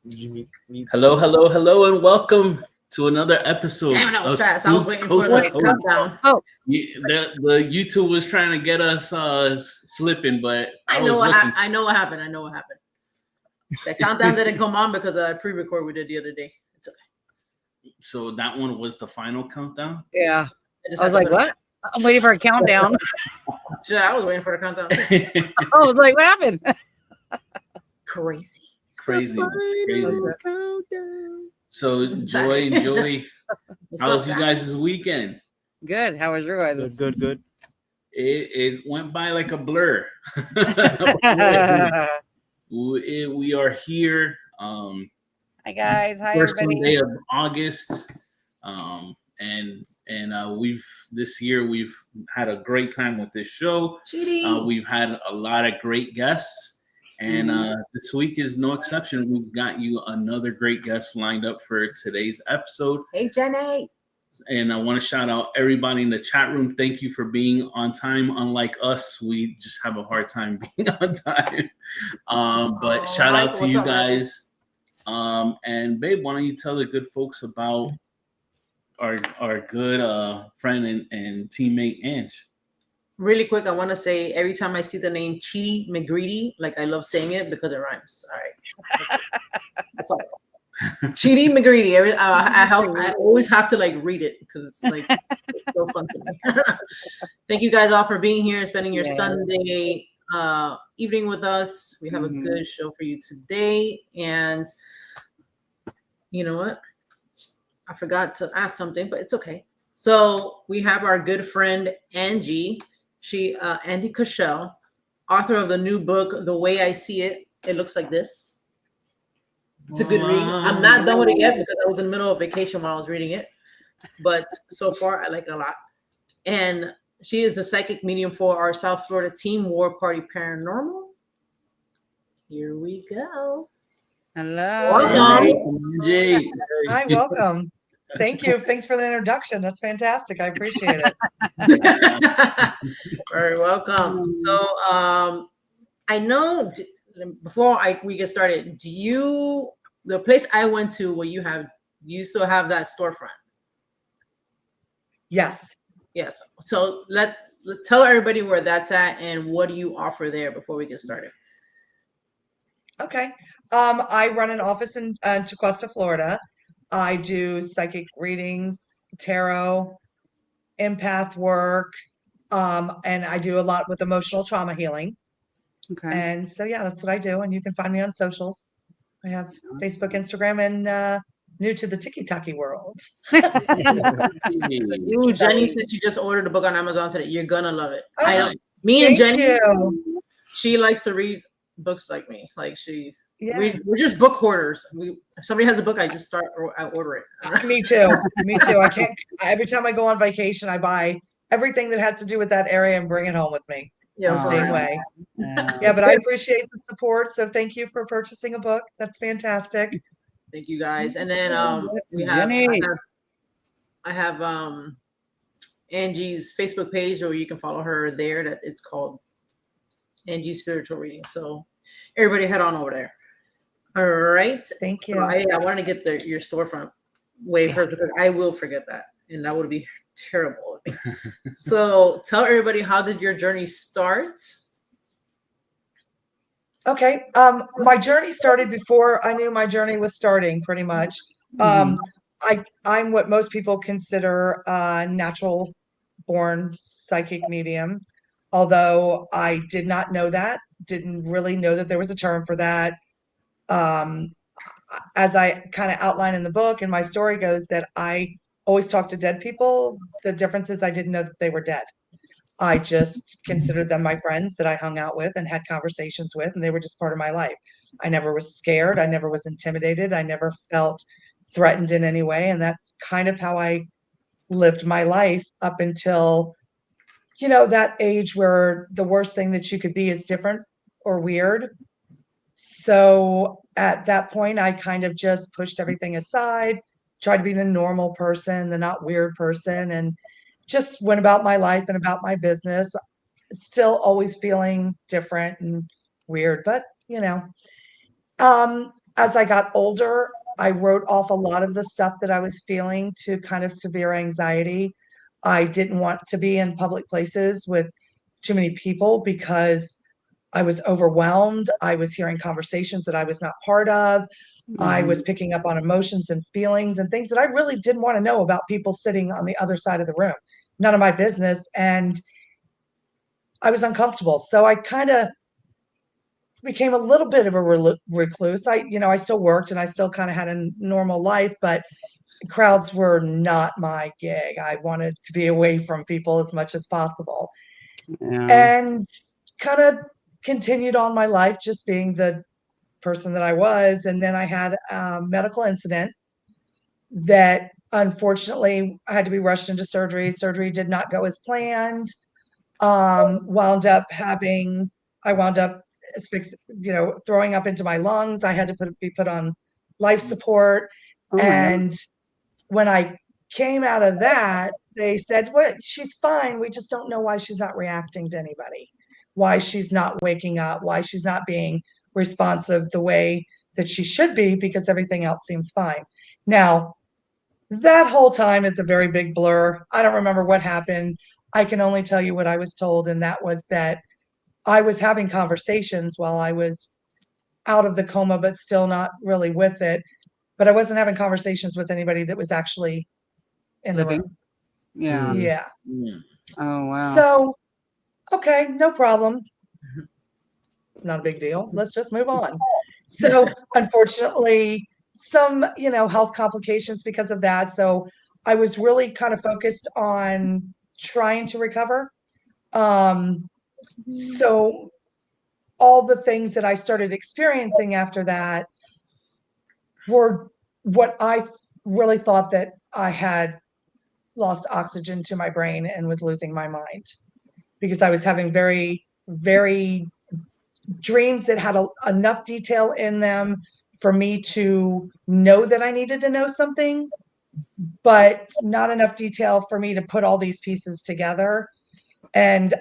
Hello, hello, hello, and welcome to another episode Damn, that was of fast. I was Scooped waiting for Coast the to Coast. countdown. Oh, The YouTube was trying to get us slipping, but I know what happened. I know what happened. The countdown didn't come on because of that pre-record we did the other day. It's okay. So that one was the final countdown. yeah. just I was had to like, put it- what? I'm waiting for a countdown. Shit, I was waiting for the countdown. I was like, what happened? Crazy. Crazy. So Joy, What's how was up, you guys' weekend? Good. How was your guys? Good. It went by like a blur. We are here. Hi guys. Hi First everybody. Sunday of August, and we've this year we've had a great time with this show. Cheating. We've had a lot of great guests, and this week is no exception. We've got you another great guest lined up for today's episode. Hey, Jenny. And I want to shout out everybody in the chat room. Thank you for being on time. Unlike us, we just have a hard time being on time. But shout out to you guys. And babe, why don't you tell the good folks about our good friend and teammate Ange? Really quick, I want to say every time I see the name Cheaty McGreedy, like I love saying it because it rhymes. All right. That's all. Cheaty McGreedy. I always have to like read it because it's like it's so fun to me. Thank you guys all for being here and spending your Sunday evening with us. We have a good show for you today. And you know what? I forgot to ask something, but it's okay. So we have our good friend Angie. Angie Kuschel, author of the new book, The Way I See It. It looks like this. It's a good read. I'm not done with it yet because I was in the middle of vacation while I was reading it. But so far, I like it a lot. And she is the psychic medium for our South Florida team, War Party Paranormal. Here we go. Hello. Welcome. Angie. Hi, welcome. Thank you. Thanks for the introduction. That's fantastic. I appreciate it. Very welcome. So I know before we get started, the place I went to where you still have that storefront? Yes. Yes. So tell everybody where that's at and what do you offer there before we get started. Okay. I run an office in 𝒆𝒂𝒏𝒕, Florida. I do psychic readings, tarot, empath work, and I do a lot with emotional trauma healing. Okay. And so, yeah, that's what I do. And you can find me on socials. I have Facebook, Instagram, and new to the tiki-taki world. Ooh, Jenny said she just ordered a book on Amazon today. You're gonna love it. Oh, me and thank Jenny, you. she likes to read books like me. Like Yeah. we're just book hoarders. If somebody has a book, I order it. Me too. Me too. I can't. Every time I go on vacation, I buy everything that has to do with that area and bring it home with me. Yeah, The same way. Yeah, but I appreciate the support. So thank you for purchasing a book. That's fantastic. Thank you guys. And then I have Angie's Facebook page, or you can follow her there. That it's called Angie Spiritual Reading. So everybody head on over there. All right. Thank you. So I want to get your storefront way first because I will forget that, and that would be terrible of me. So tell everybody, how did your journey start? Okay. My journey started before I knew my journey was starting, pretty much. I'm what most people consider a natural born psychic medium, although I did not know that, didn't really know that there was a term for that. As I kind of outline in the book and my story goes, that I always talk to dead people. The difference is I didn't know that they were dead. I just considered them my friends that I hung out with and had conversations with, and they were just part of my life. I never was scared. I never was intimidated. I never felt threatened in any way. And that's kind of how I lived my life up until, that age where the worst thing that you could be is different or weird. So at that point, I kind of just pushed everything aside, tried to be the normal person, the not weird person, and just went about my life and about my business, still always feeling different and weird, but as I got older, I wrote off a lot of the stuff that I was feeling to kind of severe anxiety. I didn't want to be in public places with too many people because I was overwhelmed. I was hearing conversations that I was not part of. I was picking up on emotions and feelings and things that I really didn't want to know about people sitting on the other side of the room. None of my business. And I was uncomfortable. So I kind of became a little bit of a recluse. I still worked and I still kind of had a normal life, but crowds were not my gig. I wanted to be away from people as much as possible. Yeah. And kind of continued on my life just being the person that I was. And then I had a medical incident that unfortunately I had to be rushed into surgery. Surgery did not go as planned. I wound up throwing up into my lungs. I had to be put on life support. And when I came out of that, they said, "What? She's fine. We just don't know why she's not reacting to anybody, why she's not waking up, why she's not being responsive the way that she should be, because everything else seems fine." Now, that whole time is a very big blur. I don't remember what happened. I can only tell you what I was told, and that was that I was having conversations while I was out of the coma, but still not really with it. But I wasn't having conversations with anybody that was actually in the room. Yeah. Yeah. Oh, wow. So, okay, no problem. Not a big deal. Let's just move on. So, unfortunately, some, health complications because of that. So, I was really kind of focused on trying to recover. So, all the things that I started experiencing after that were what I really thought that I had lost oxygen to my brain and was losing my mind, because I was having very, very dreams that had enough detail in them for me to know that I needed to know something, but not enough detail for me to put all these pieces together. And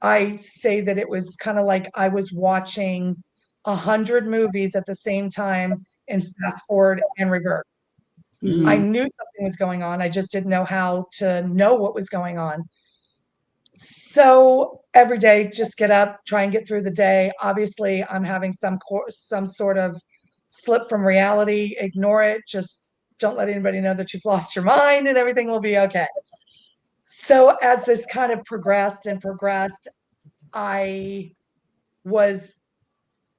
I say that it was kind of like I was watching 100 movies at the same time in fast forward and reverse. I knew something was going on. I just didn't know how to know what was going on. So every day, just get up, try and get through the day. Obviously, I'm having some sort of slip from reality. Ignore it. Just don't let anybody know that you've lost your mind, and everything will be okay. So as this kind of progressed, I was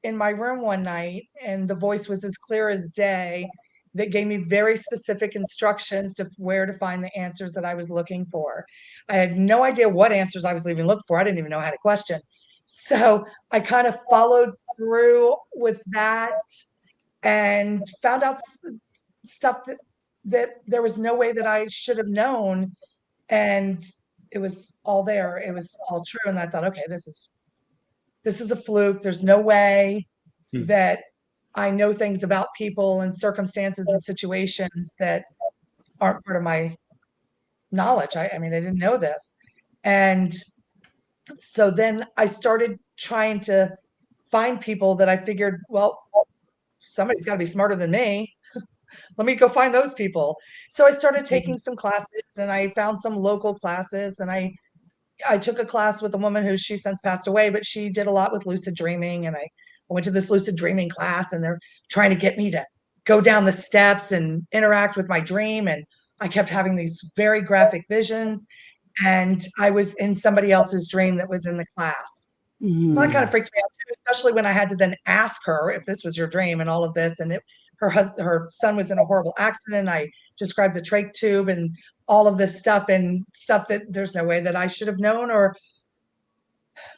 in my room one night, and the voice was as clear as day that gave me very specific instructions to where to find the answers that I was looking for. I had no idea what answers I was even looking for. I didn't even know how to question. So I kind of followed through with that and found out stuff that there was no way that I should have known. And it was all there. It was all true. And I thought, okay, this is a fluke. There's no way that I know things about people and circumstances and situations that aren't part of my knowledge. I mean, I didn't know this. And so then I started trying to find people that I figured, well, somebody's got to be smarter than me. Let me go find those people. So I started taking some classes, and I found some local classes, and I took a class with a woman who she's since passed away, but she did a lot with lucid dreaming. And I went to this lucid dreaming class, and they're trying to get me to go down the steps and interact with my dream. And I kept having these very graphic visions, and I was in somebody else's dream that was in the class. Well, that kind of freaked me out too, especially when I had to then ask her if this was your dream and all of this. And her son was in a horrible accident. I described the trach tube and all of this stuff, and stuff that there's no way that I should have known or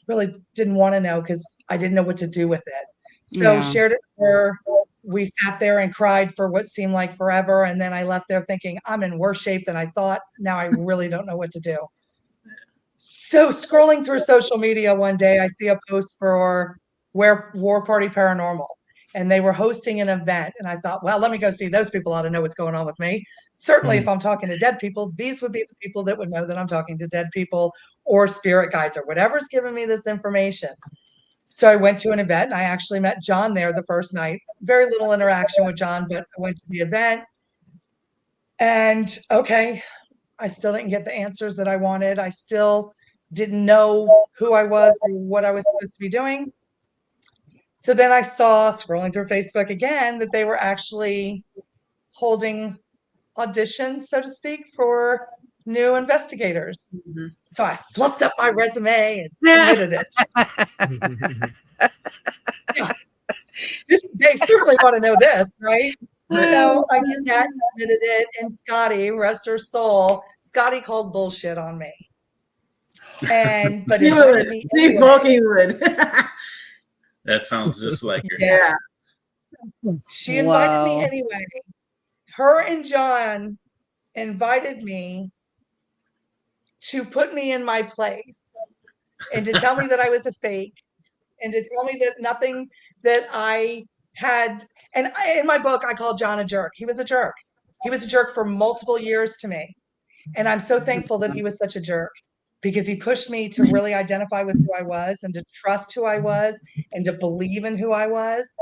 really didn't want to know, because I didn't know what to do with it. So shared it with her. We sat there and cried for what seemed like forever. And then I left there thinking, I'm in worse shape than I thought. Now I really don't know what to do. So scrolling through social media one day, I see a post for War Party Paranormal, and they were hosting an event. And I thought, well, let me go see those people. Ought to know what's going on with me. Certainly, if I'm talking to dead people, these would be the people that would know that I'm talking to dead people or spirit guides or whatever's giving me this information. So I went to an event and I actually met John there the first night. Very little interaction with John, but I went to the event and okay, I still didn't get the answers that I wanted. I still didn't know who I was or what I was supposed to be doing. So then I saw, scrolling through Facebook again, that they were actually holding auditions, so to speak, for new investigators. Mm-hmm. So I fluffed up my resume and submitted it. Yeah. They certainly want to know this, right? So I did that and submitted it, and Scotty, rest her soul, Scotty called bullshit on me. But invited me anyway. That sounds just like her. Yeah. She invited me anyway. Her and John invited me to put me in my place and to tell me that I was a fake and to tell me that nothing that I had. And in my book, I called John a jerk. He was a jerk. He was a jerk for multiple years to me. And I'm so thankful that he was such a jerk because he pushed me to really identify with who I was and to trust who I was and to believe in who I was.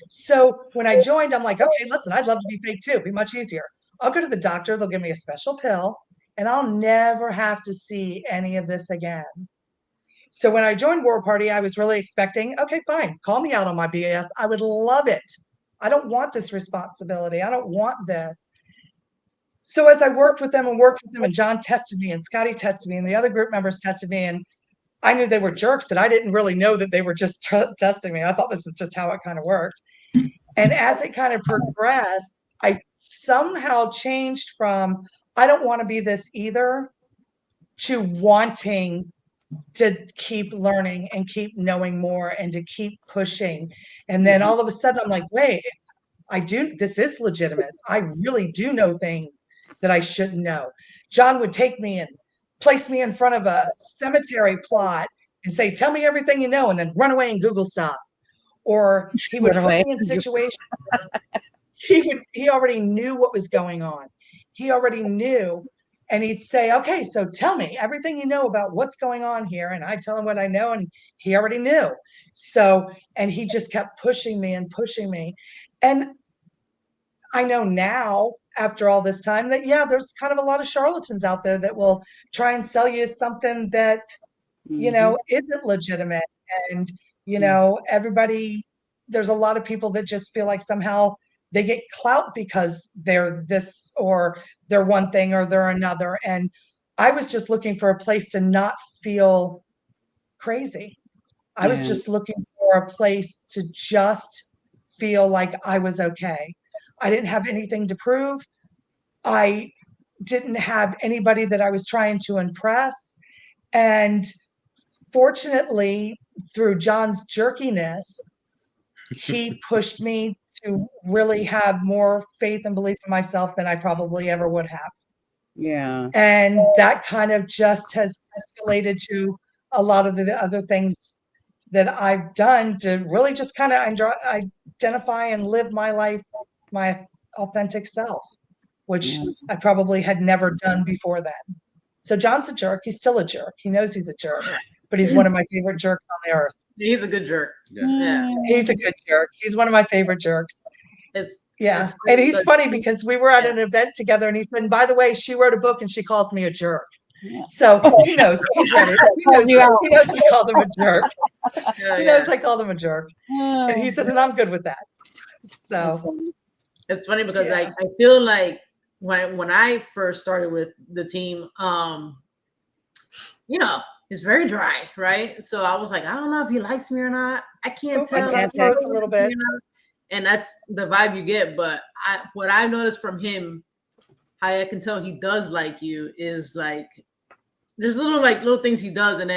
So when I joined, I'm like, okay, listen, I'd love to be fake too. It'd be much easier. I'll go to the doctor. They'll give me a special pill and I'll never have to see any of this again. So when I joined War Party, I was really expecting, okay, fine, call me out on my BS. I would love it. I don't want this responsibility. I don't want this. So as I worked with them, and John tested me and Scotty tested me and the other group members tested me, and I knew they were jerks, but I didn't really know that they were just testing me. I thought this is just how it kind of worked. And as it kind of progressed, I somehow changed from, I don't want to be this either, to wanting to keep learning and keep knowing more and to keep pushing. And then all of a sudden I'm like, wait, this is legitimate. I really do know things that I shouldn't know. John would take me and place me in front of a cemetery plot and say, tell me everything you know, and then run away and Google stuff. Or he would put me in situations he already knew what was going on. He already knew. And he'd say, okay, so tell me everything you know about what's going on here. And I'd tell him what I know, and he already knew. So, and he just kept pushing me and pushing me. And I know now, after all this time, that, yeah, there's kind of a lot of charlatans out there that will try and sell you something that, you know, isn't legitimate. And, you know, there's a lot of people that just feel like somehow they get clout because they're this or they're one thing or they're another. And I was just looking for a place to not feel crazy. I was just looking for a place to just feel like I was okay. I didn't have anything to prove. I didn't have anybody that I was trying to impress. And fortunately, through John's jerkiness, he pushed me to really have more faith and belief in myself than I probably ever would have. Yeah. And that kind of just has escalated to a lot of the other things that I've done to really just kind of identify and live my life, my authentic self, which I probably had never done before then. So John's a jerk. He's still a jerk. He knows he's a jerk, but he's one of my favorite jerks on the earth. He's a good jerk. Yeah. He's a good jerk. He's one of my favorite jerks. It's and he's funny because we were at an event together and he said, by the way, she wrote a book and she calls me a jerk. So he knows he's ready. He knows he calls him a jerk. He knows I called him a jerk. And he said, and I'm good with that. So it's funny because I feel like when I first started with the team, you know, it's very dry, right? So I was like, I don't know if he likes me or not. I can't tell. I a little bit. And that's the vibe you get. But what I noticed from him, how I can tell he does like you is like there's little things he does, and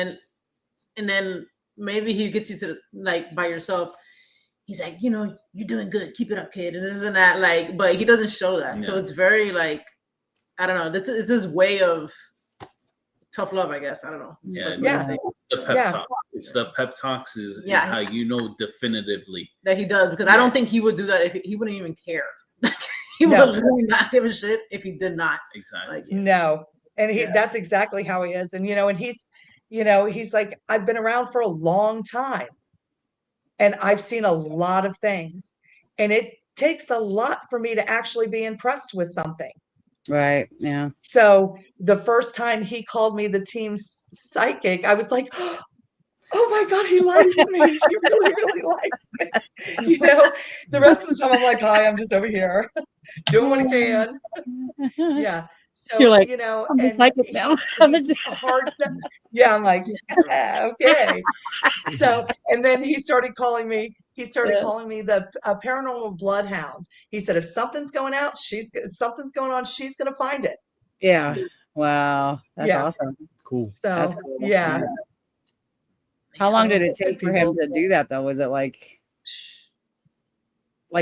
then maybe he gets you to like by yourself. He's like, you know, you're doing good. Keep it up, kid. And this and that, like, but he doesn't show that. Yeah. So it's very like, I don't know. It's his way of tough love, I guess. I don't know. It's the pep talk. It's the pep talks is how you know definitively that he does, because I don't think he would do that if he wouldn't even care. He would literally not give a shit if he did not. Exactly. Like, no. And that's exactly how he is. And, you know, and he's like, I've been around for a long time. and I've seen a lot of things, and it takes a lot for me to actually be impressed with something. Right. Yeah. So the first time he called me the team's psychic, I was like, oh my God, he likes me. He really, really likes me. You know, the rest of the time I'm like, hi, I'm just over here doing what I can. Yeah. So, You're like, you know, I'm and psychic now. he's hard. Yeah, I'm like, okay. So, and then he started calling me the paranormal bloodhound. He said, if something's going out, something's going on, she's going to find it. Yeah. Wow. That's Yeah. awesome. Cool. That's So, cool. yeah. How long did it Good take for him people. to do that though? Was it like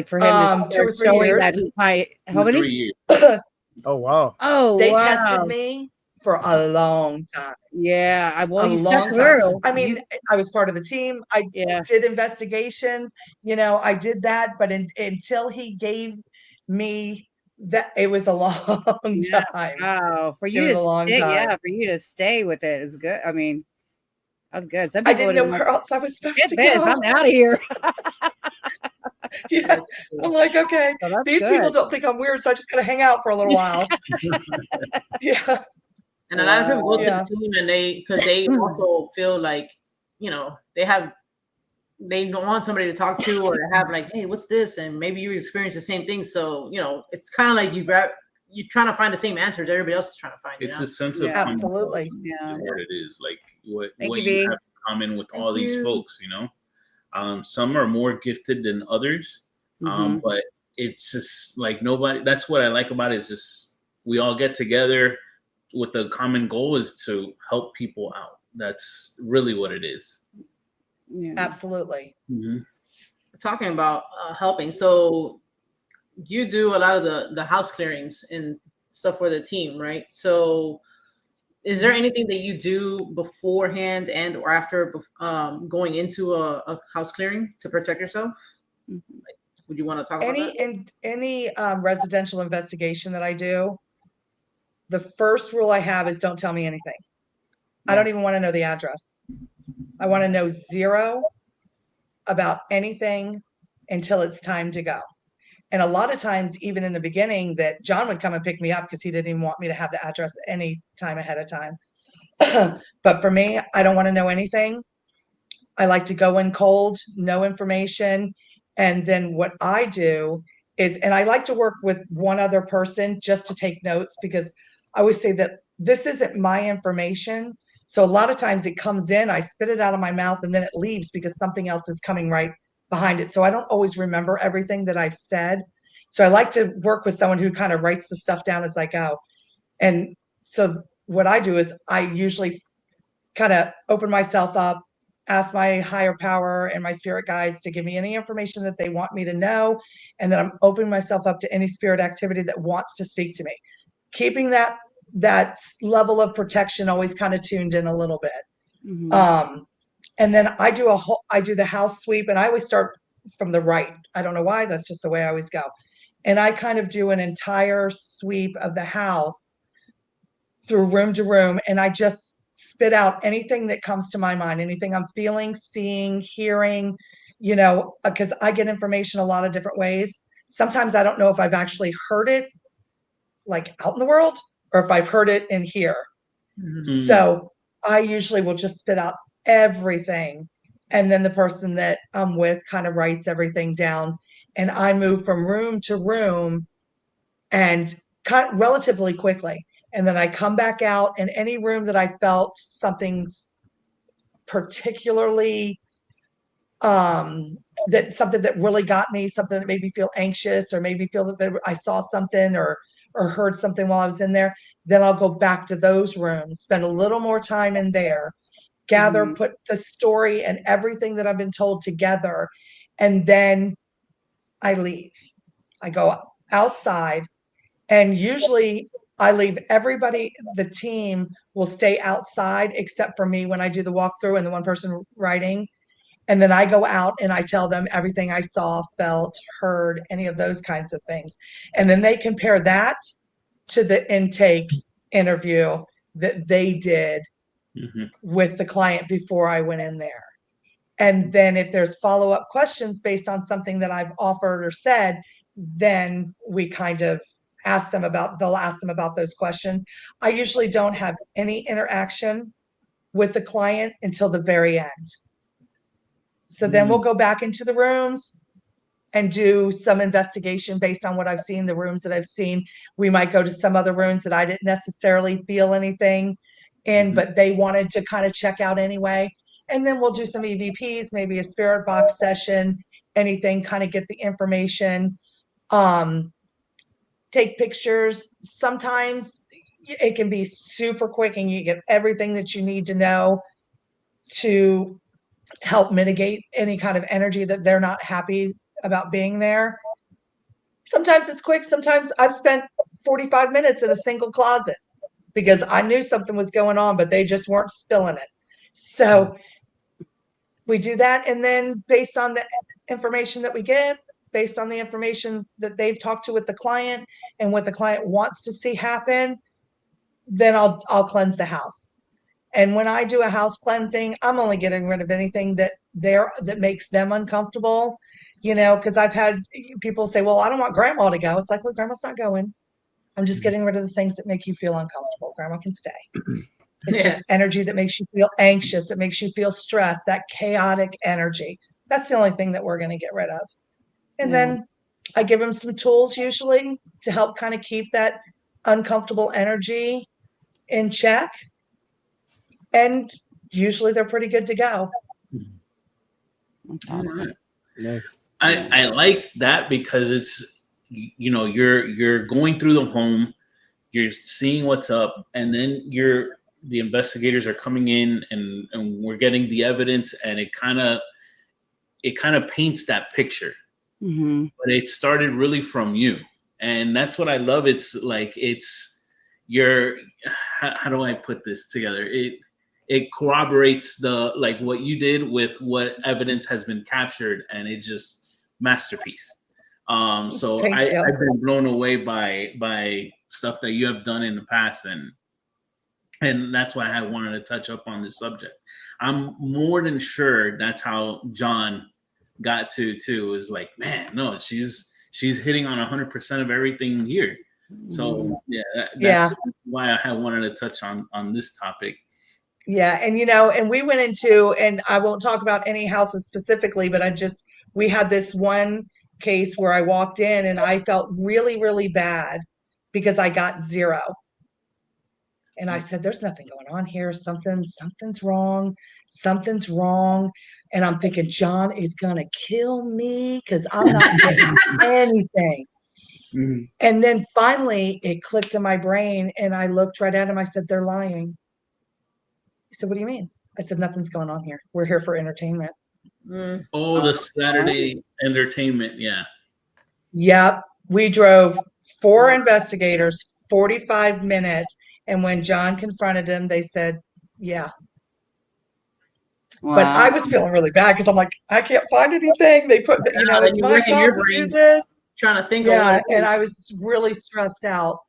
for him to 2 or 3 showing years. that he might how many? 3 years. Oh wow. Oh, They wow. tested me for a long time. Yeah. Well, A you long stuck time. through. I mean, I was part of the team. I Yeah. did investigations, you know, I did that, but until he gave me that, it was a long Yeah. time. Wow. For It you was to a long stay, time. for you to stay with it is good. I mean, that's good. Some I people didn't know would've where else I was supposed been, to "Get this, go. I'm out of here." Yeah. I'm like, okay, So that's these people good. don't think I'm weird, so I just gotta hang out for a little while. Yeah. And a lot of people go to Yeah. the team and because they also feel like, you know, they don't want somebody to talk to or to have like, hey, what's this? And maybe you experience the same thing. So, you know, it's kind of like you're trying to find the same answers everybody else is trying to find. It's You know? a sense of Yeah. Absolutely. Yeah. is what it is. Like what Thank what you, you B. have in common with all Thank these you. folks, you know. Some are more gifted than others. Mhm. But it's just like nobody. That's what I like about it. Is just we all get together with the common goal is to help people out. That's really what it is. Yeah. Absolutely. Mhm. Talking about helping. So you do a lot of the house clearings and stuff for the team, right? So is there anything that you do beforehand and or after going into a house clearing to protect yourself? Mhm. Would you want to talk about that? Any residential investigation that I do, the first rule I have is don't tell me anything. I don't even want to know the address. I want to know zero about anything until it's time to go. And a lot of times, even in the beginning, that John would come and pick me up because he didn't even want me to have the address any time ahead of time. But for me, I don't want to know anything. I like to go in cold, no information. And then what I do is, and I like to work with one other person just to take notes because I always say that this isn't my information. So a lot of times it comes in, I spit it out of my mouth and then it leaves because something else is coming right behind it. So I don't always remember everything that I've said. So I like to work with someone who kind of writes the stuff down as I go. And so what I do is I usually kind of open myself up, ask my higher power and my spirit guides to give me any information that they want me to know. And then I'm opening myself up to any spirit activity that wants to speak to me, keeping that level of protection always kind of tuned in a little bit. Mhm. And then I do the house sweep, and I always start from the right. I don't know why, that's just the way I always go. And I kind of do an entire sweep of the house through room to room, and I just spit out anything that comes to my mind, anything I'm feeling, seeing, hearing, you know, because I get information a lot of different ways. Sometimes I don't know if I've actually heard it like out in the world or if I've heard it in here. Mhm. So I usually will just spit out everything. And then the person that I'm with kind of writes everything down. And I move from room to room and cut relatively quickly. And then I come back out, and any room that I felt something particularly something that really got me, something that made me feel anxious or made me feel that I saw something or heard something while I was in there, then I'll go back to those rooms, spend a little more time in there, gather, put the story and everything that I've been told together, and then I leave. I go outside, and usually I leave everybody, the team will stay outside except for me when I do the walkthrough and the one person writing. And then I go out and I tell them everything I saw, felt, heard, any of those kinds of things. And then they compare that to the intake interview that they did Mhm. with the client before I went in there. And then if there's follow-up questions based on something that I've offered or said, then we kind of they'll ask them about those questions. I usually don't have any interaction with the client until the very end. So then we'll go back into the rooms and do some investigation based on what I've seen, the rooms that I've seen. We might go to some other rooms that I didn't necessarily feel anything in, but they wanted to kind of check out anyway. And then we'll do some EVPs, maybe a spirit box session, anything, kind of get the information, take pictures. Sometimes it can be super quick and you get everything that you need to know to help mitigate any kind of energy that they're not happy about being there. Sometimes it's quick. Sometimes I've spent 45 minutes in a single closet because I knew something was going on, but they just weren't spilling it. So we do that. And then based on the information that we get, based on the information that they've talked to with the client and what the client wants to see happen, then I'll cleanse the house. And when I do a house cleansing, I'm only getting rid of anything that makes them uncomfortable, because I've had people say, well, I don't want grandma to go. It's like, well, grandma's not going. I'm just getting rid of the things that make you feel uncomfortable. Grandma can stay. It's just energy that makes you feel anxious, that makes you feel stressed, that chaotic energy. That's the only thing that we're going to get rid of. And then I give them some tools usually to help kind of keep that uncomfortable energy in check. And usually they're pretty good to go. Awesome. Nice. I like that because it's, you're going through the home, you're seeing what's up, and then the investigators are coming in and we're getting the evidence, and it kind of paints that picture. Mm-hmm. But it started really from you, and that's what I love. It's like how do I put this together? It corroborates what you did with what evidence has been captured, and it's just masterpiece. So I've been blown away by stuff that you have done in the past, and that's why I wanted to touch up on this subject. I'm more than sure that's how John got to too. Is like, man, no, she's hitting on 100% of everything here. So that's why I wanted to touch on this topic. Yeah. And, and we went into, and I won't talk about any houses specifically, but we had this one case where I walked in and I felt really, really bad because I got 0. And I said, there's nothing going on here. Something's wrong. Something's wrong. And I'm thinking, John is going to kill me because I'm not getting anything. Mm-hmm. And then finally it clicked in my brain and I looked right at him. I said, they're lying. He said, what do you mean? I said, nothing's going on here. We're here for entertainment. Oh, the Saturday entertainment. Yeah. Yep. We drove 4 investigators, 45 minutes. And when John confronted them, they said, yeah. Wow. But I was feeling really bad because I'm like, I can't find anything. They put, it's my job to do this. Trying to think. Yeah. And I was really stressed out.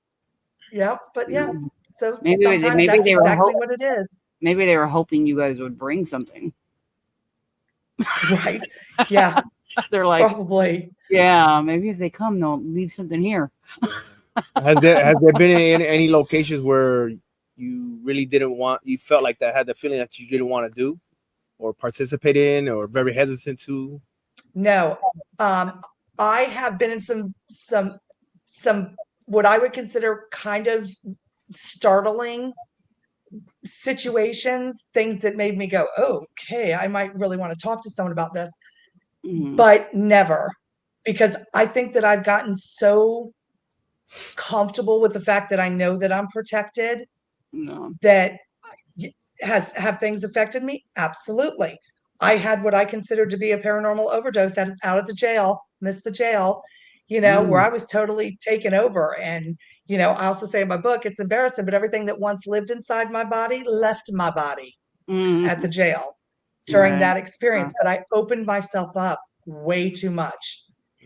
Yep. But yeah. So maybe that's exactly what it is. Maybe they were hoping you guys would bring something. Right. Yeah. They're like, probably. Yeah. Maybe if they come, they'll leave something here. Has there been any locations where you really you felt like that, had the feeling that you didn't want to do or participate in, or very hesitant to? No. I have been in some what I would consider kind of startling situations, things that made me go, oh, okay, I might really want to talk to someone about this, but never, because I think that I've gotten so comfortable with the fact that I know that I'm protected. That have things affected me? Absolutely. I had what I considered to be a paranormal overdose out at the jail, missed the jail, where I was totally taken over. And, I also say in my book, it's embarrassing, but everything that once lived inside my body left my body at the jail during that experience. But I opened myself up way too much.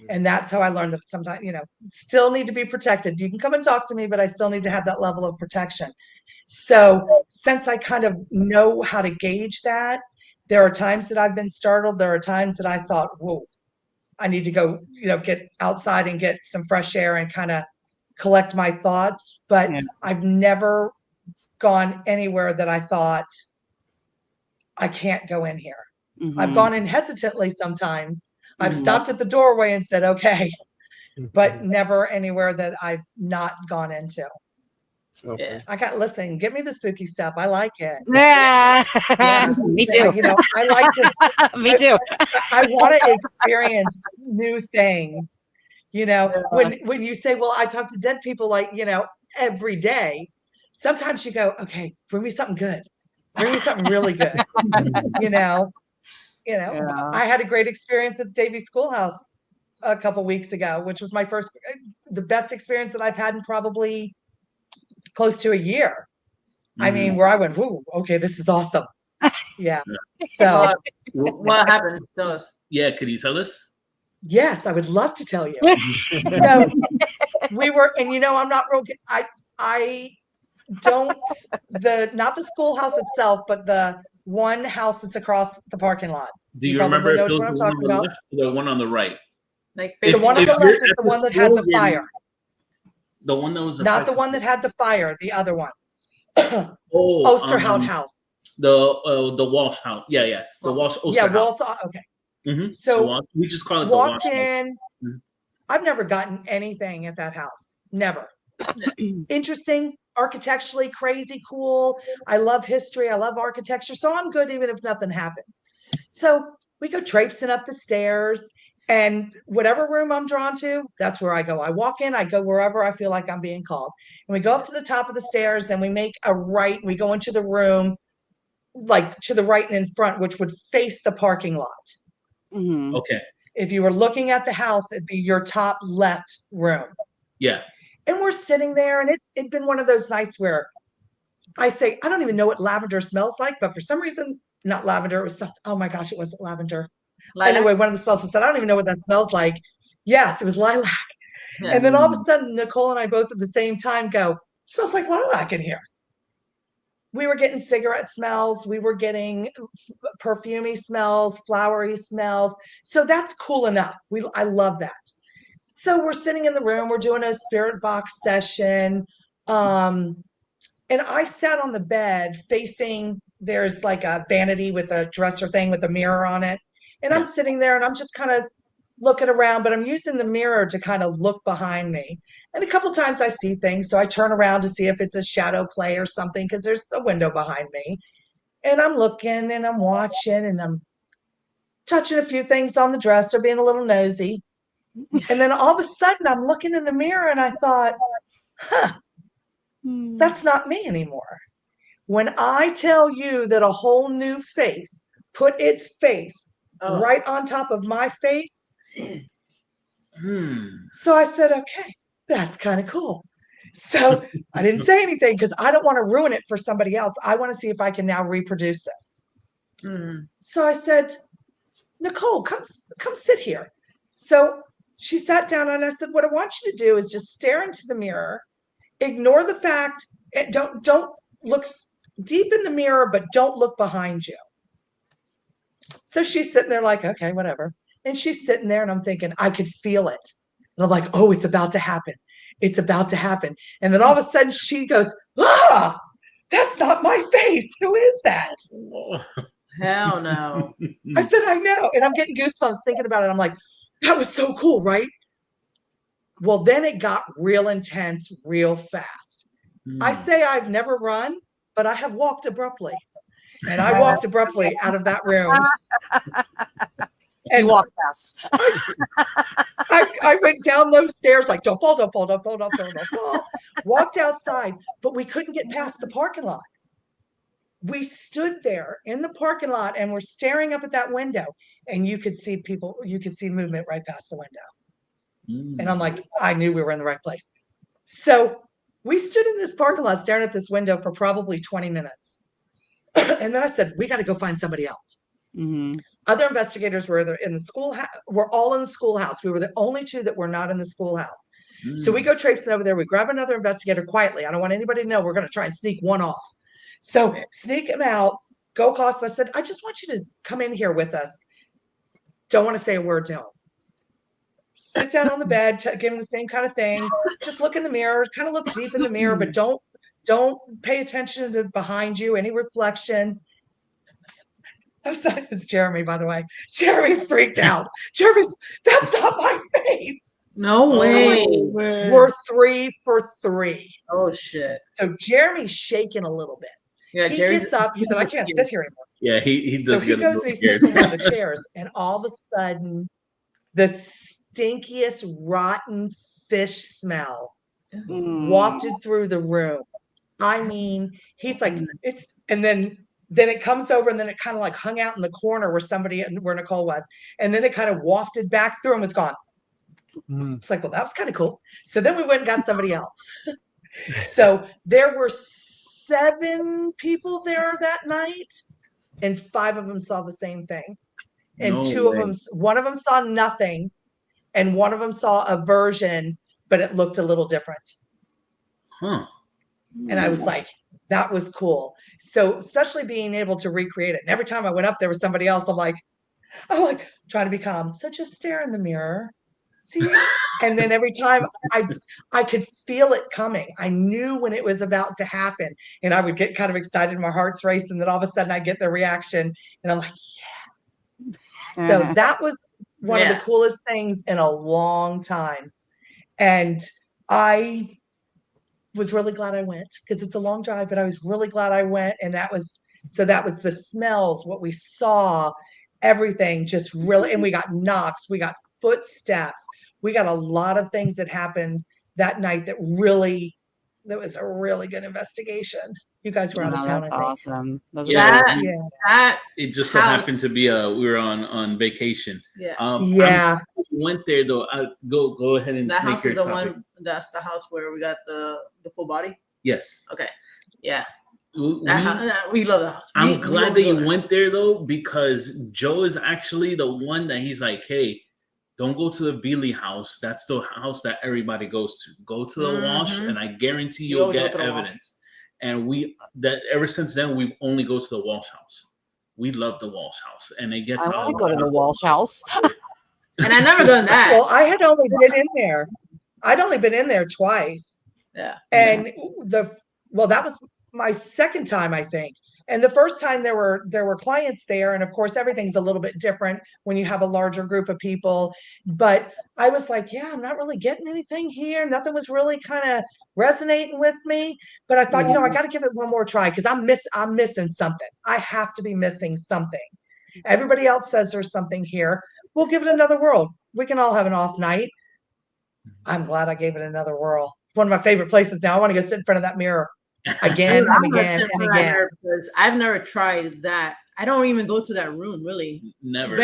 And that's how I learned that sometimes, still need to be protected. You can come and talk to me, but I still need to have that level of protection. So since I kind of know how to gauge that, There are times that I've been startled. There are times that I thought, whoa, I need to go, get outside and get some fresh air and kind of collect my thoughts. But I've never gone anywhere that I thought, I can't go in here. I've gone in hesitantly sometimes. I've stopped at the doorway and said, okay, but never anywhere that I've not gone into. Okay. Listen, give me the spooky stuff. I like it. Yeah. Yeah. Me too. I like to. Me too. I want to experience new things. When you say, well, I talk to dead people every day. Sometimes you go, okay, bring me something good. Bring me something really good. I had a great experience at Davy's Schoolhouse a couple weeks ago, which was the best experience that I've had in probably close to a year. I mean, where I went, whoo, okay, this is awesome. Yeah. So what happened? Tell us. Yeah, could you tell us? Yes, I would love to tell you. So we were, and I'm not real good. I don't not the schoolhouse itself, but the one house that's across the parking lot. Do you remember if it was what I'm the one talking on the about? left or the one on the right? Like The one on the left is the one that had the fire. The one that was Not the one that had the fire, the other one. Oh, 𝒆𝒅𝒊𝒖𝒏𝒕 house. The Walsh house. Yeah. The Walsh Oster Yeah, house. Walsh. Okay. So we just call it the walked Walsh in. house. I've never gotten anything at that house. Never. Interesting, architecturally crazy, cool. I love history. I love architecture. So I'm good even if nothing happens. So we go traipsing up the stairs, and whatever room I'm drawn to, that's where I go. I walk in, I go wherever I feel like I'm being called. And we go up to the top of the stairs and we make a right. And we go into the room, like to the right and in front, which would face the parking lot. Okay. If you were looking at the house, it'd be your top left room. Yeah. And we're sitting there, and it'd been one of those nights where I say, I don't even know what lavender smells like, but for some reason, not lavender, it was something. Oh my gosh, it wasn't lavender. Lilac? Anyway, one of the smells, I said, I don't even know what that smells like. Yes, it was lilac. Yeah. And then all of a sudden, Nicole and I both at the same time go, it smells like lilac in here. We were getting cigarette smells. We were getting perfumey smells, flowery smells. So that's cool enough. I love that. So we're sitting in the room. We're doing a spirit box session. And I sat on the bed facing, there's like a vanity with a dresser thing with a mirror on it. And I'm sitting there and I'm just kind of looking around, but I'm using the mirror to kind of look behind me. And a couple times I see things. So I turn around to see if it's a shadow play or something, because there's a window behind me. And I'm looking and I'm watching and I'm touching a few things on the dresser, being a little nosy. And then all of a sudden I'm looking in the mirror and I thought, that's not me anymore. When I tell you that a whole new face put its face right on top of my face. So I said, okay, that's kind of cool. So I didn't say anything because I don't want to ruin it for somebody else. I want to see if I can now reproduce this. So I said, Nicole, come sit here. So she sat down and I said, what I want you to do is just stare into the mirror, ignore the fact, don't look deep in the mirror, but don't look behind you. So she's sitting there like, okay, whatever. And she's sitting there and I'm thinking, I could feel it. And I'm like, oh, it's about to happen. It's about to happen. And then all of a sudden she goes, that's not my face. Who is that? Hell no. I said, I know. And I'm getting goosebumps thinking about it. I'm like, that was so cool, right? Well, then it got real intense, real fast. I say I've never run, but I have walked abruptly. And I walked abruptly out of that room. And you walked fast. I went down those stairs like, don't fall, don't fall, don't fall, don't fall, don't fall. Walked outside, but we couldn't get past the parking lot. We stood there in the parking lot and we're staring up at that window, and you could see people, you could see movement right past the window. And I'm like, I knew we were in the right place. So we stood in this parking lot staring at this window for probably 20 minutes. And then I said, we got to go find somebody else. Other investigators were in the schoolhouse. We're all in the schoolhouse. We were the only two that were not in the schoolhouse. So we go traipsing over there. We grab another investigator quietly. I don't want anybody to know. We're going to try and sneak one off. So sneak him out. go cost. I said, I just want you to come in here with us. Don't want to say a word to him. Sit down on the bed, give him the same kind of thing. Just look in the mirror, kind of look deep in the mirror, but don't pay attention to behind you, any reflections. It's Jeremy, by the way. Jeremy freaked out. Jeremy's, that's not my face. No way. We're 3 for 3. Oh shit. So Jeremy's shaking a little bit. Yeah, He Jerry gets up. He said, I can't sit here anymore. Yeah, he So does he get a goes little and he scared. sits in one of the chairs, and all of a sudden, the stinkiest rotten fish smell wafted through the room. I mean, he's like, it's, and then it comes over, and then it kind of like hung out in the corner where Nicole was, and then it kind of wafted back through and was gone. It's like, well, that was kind of cool. So then we went and got somebody else. So there were 7 people there that night, and 5 of them saw the same thing. And one of them saw nothing, and one of them saw a version, but it looked a little different. Huh. And I was like, that was cool. So especially being able to recreate it. And every time I went up, there was somebody else. I'm like trying to be calm. So just stare in the mirror. See? And then every time I could feel it coming. I knew when it was about to happen, and I would get kind of excited. My heart's racing. And then all of a sudden I get the reaction, and I'm like, yeah. So that was one of the coolest things in a long time. And I was really glad I went, because it's a long drive, but I was really glad I went. And that was the smells, what we saw, everything just really, and we got knocks, we got footsteps, we got a lot of things that happened that night that was a really good investigation. You guys were out of town, I think. Awesome. It just so happened to be we were on vacation. Yeah. Went there though. Go ahead and that make house your is the topic. one. That's the house where we got the full body. Yes. Okay. Yeah. We love the house. I'm glad that you went there though, because Joe is actually the one that he's like, hey, don't go to the Bealey house. That's the house that everybody goes to. Go to the Walsh, and I guarantee you'll get evidence. And ever since then, we only go to the Walsh house. We love the Walsh house, and it gets. I want to go to the Walsh house. And I never done that. Well, I had only been in there. I'd only been in there twice. Yeah. And that was my second time, I think. And the first time there were clients there, and of course everything's a little bit different when you have a larger group of people. But I was like, yeah, I'm not really getting anything here. Nothing was really kind of resonating with me. But I thought, I got to give it one more try, because I'm missing something. I have to be missing something. Everybody else says there's something here. We'll give it another whirl. We can all have an off night. I'm glad I gave it another whirl. One of my favorite places now. I want to go sit in front of that mirror again and again and again. Because I've never tried that. I don't even go to that room, really. Never.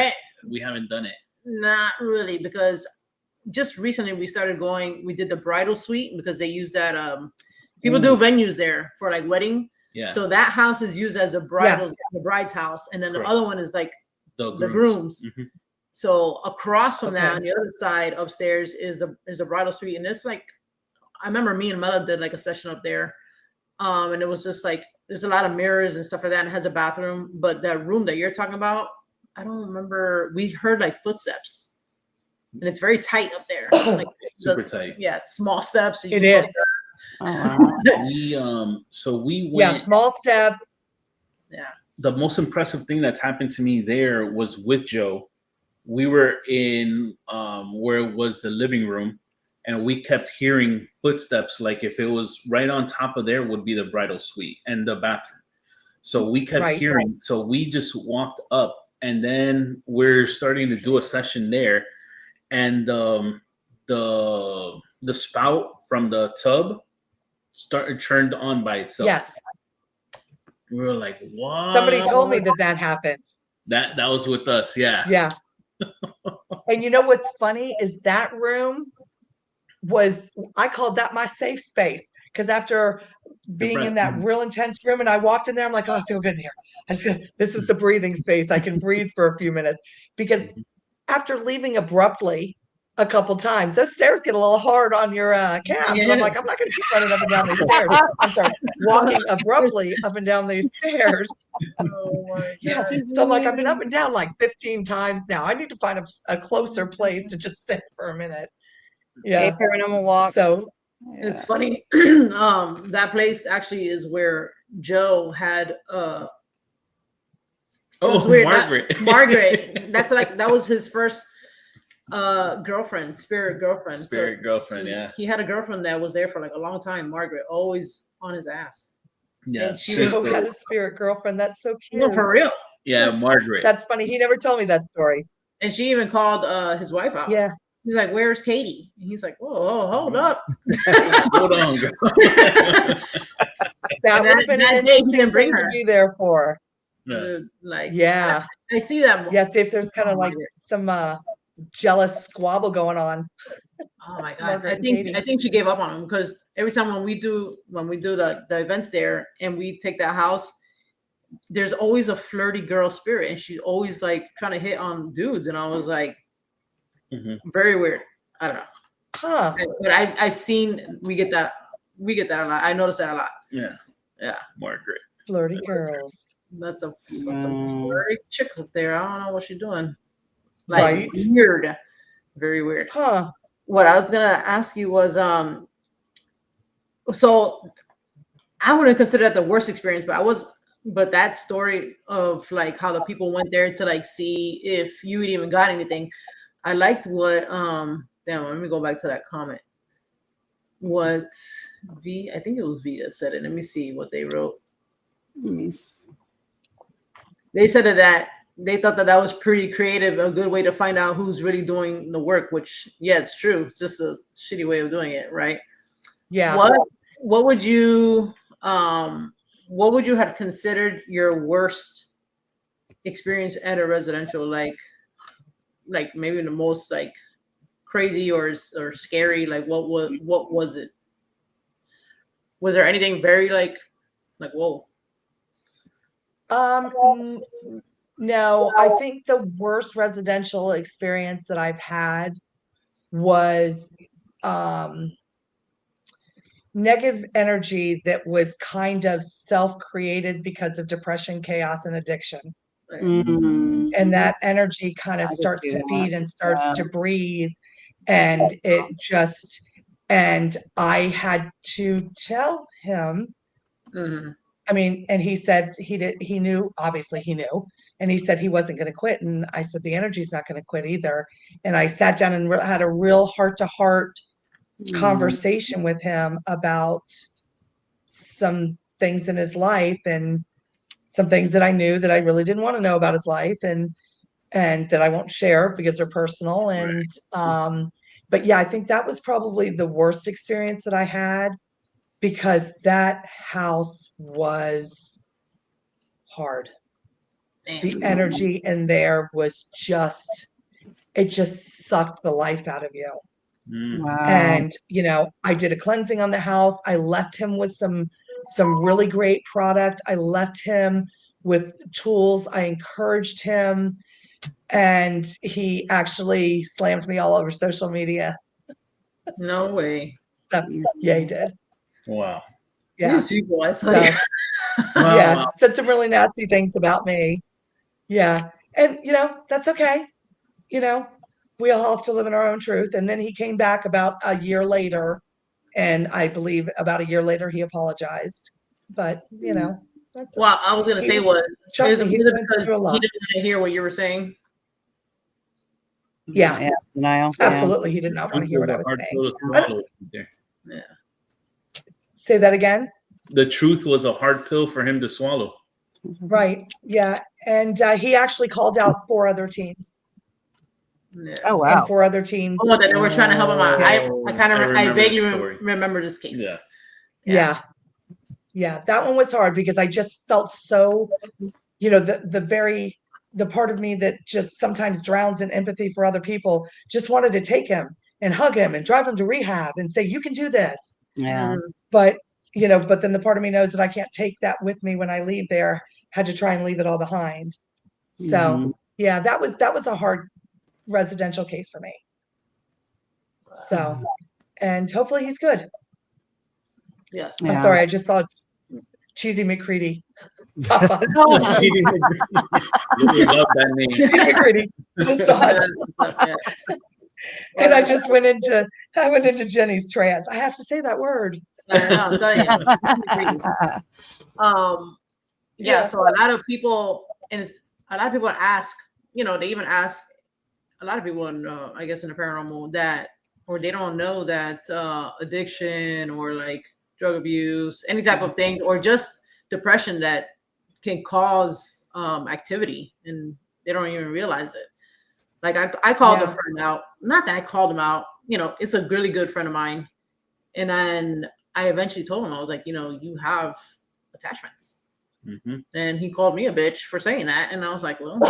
We haven't done it. Not really, because just recently we started going. We did the bridal suite, because they use that. People do venues there for like wedding. Yeah. So that house is used as a bridal, the bride's house, and then the other one is like the groom's. Mm-hmm. So across from that, on the other side upstairs is the bridal suite, and it's like, I remember me and Mela did like a session up there, and it was just like there's a lot of mirrors and stuff like that, and it has a bathroom. But that room that you're talking about, I don't remember. We heard like footsteps, and it's very tight up there, like super tight. Yeah, small steps. It is. We went. Yeah, small steps. Yeah. The most impressive thing that's happened to me there was with Joe. We were in where it was the living room, and we kept hearing footsteps. Like if it was right on top of there would be the bridal suite and the bathroom. So we kept hearing. So we just walked up, and then we're starting to do a session there, and the spout from the tub turned on by itself. Yes. We were like, what? Somebody told me that happened. That was with us. Yeah. Yeah. And you know what's funny is that room I called that my safe space, because after being in that real intense room, and I walked in there, I'm like, oh, I feel good in here. This is the breathing space. I can breathe for a few minutes, because after leaving abruptly, a couple times. Those stairs get a little hard on your calves. And I'm like, I'm not going to keep running up and down these stairs. I'm sorry, walking abruptly up and down these stairs. Oh my Yeah. God. So I'm like, I've been up and down like 15 times now. I need to find a closer place to just sit for a minute. Yeah. Paranormal walks. So It's funny. That place actually is where Joe had it was weird. Margaret. Margaret. That was his first girlfriend, spirit girlfriend. Spirit girlfriend, yeah. He had a girlfriend that was there for like a long time. Margaret, always on his ass. Yeah. And she Joe had a spirit girlfriend. That's so cute. No, for real. Yeah, Margaret. That's funny. He never told me that story. And she even called his wife out. Yeah. He's like, "Where's Katie?" And he's like, "Whoa, hold up." Hold on, girl. That would have been that an day he interesting didn't bring thing to her. be there for. Yeah. Like, Yeah. I see that more. Yeah, see if there's kind of like Margaret. some jealous squabble going on. Oh my God. Margaret I and think Katie. she gave up on him because every time when we do the events there and we take that house, there's always a flirty girl spirit and she's always like trying to hit on dudes. And I was like, very weird. I don't know. Huh. But I've seen we get that a lot. I notice that a lot. Yeah. Yeah. Margaret. Flirty girls. That's a flirty chick up there. I don't know what she's doing. Like Right. weird. Very weird. Huh. What I was gonna ask you was so I wouldn't consider that the worst experience, but that story of like how the people went there to like see if you had even got anything. I liked what let me go back to that comment. What I think it was V that said it. Let me see what they wrote. They said that they thought that was pretty creative, a good way to find out who's really doing the work, which, yeah, it's true. It's just a shitty way of doing it, right? Yeah. What would you have considered your worst experience at a residential? Like maybe the most like crazy or scary? Like what was it? Was there anything very like whoa? No, I think the worst residential experience that I've had was negative energy that was kind of self-created because of depression, chaos, and addiction. And that energy kind of starts to feed and starts to breathe. And and I had to tell him, I mean, and he said he knew, obviously he knew, and he said he wasn't going to quit. And I said, the energy's not going to quit either. And I sat down and had a real heart-to-heart conversation with him about some things in his life and some things that I knew that I really didn't want to know about his life and that I won't share because they're personal. And, but yeah, I think that was probably the worst experience that I had, because that house was hard. The energy in there was it just sucked the life out of you. Wow. And, I did a cleansing on the house. I left him with some really great product. I left him with tools. I encouraged him, and he actually slammed me all over social media. No way. So, yeah, he did. Wow. Yeah. These people, I tell you. Yeah, said some really nasty things about me. Yeah. And, that's okay. We all have to live in our own truth. And then he came back about a year later, and I believe about a year later he apologized. But, that's Well, I was going to say trust me, he's been because through a lot. he didn't want to hear what you were saying. Yeah. Denial. Absolutely. He did not want to hear what I was saying. Yeah. Say that again. The truth was a hard pill for him to swallow. Right. Yeah. And he actually called out 4 other teams. Yeah. Oh, wow. And 4 other teams. Oh, that they were trying to help him out. I vaguely story. remember this case. Yeah. Yeah. That one was hard because I just felt so, the part of me that just sometimes drowns in empathy for other people just wanted to take him and hug him and drive him to rehab and say, you can do this. Yeah. But then the part of me knows that I can't take that with me when I leave there. Had to try and leave it all behind. So yeah, that was a hard residential case for me. So, and hopefully he's good. Yes. I'm sorry, I just saw Cheesy McCready pop up. Cheating McGrady. Really love that name. Cheesy McCready. Just saw it. And I just went into Jenny's trance. I have to say that word. I know, I'm telling you. Yeah, so a lot of people, ask, they even ask a lot of people in, I guess in the paranormal that, or they don't know that addiction or like drug abuse, any type of thing, or just depression that can cause activity, and they don't even realize it. Like I called a friend out, not that I called him out, it's a really good friend of mine. And then I eventually told him, I was like, you have attachments. Mm-hmm. And he called me a bitch for saying that. And I was like, well,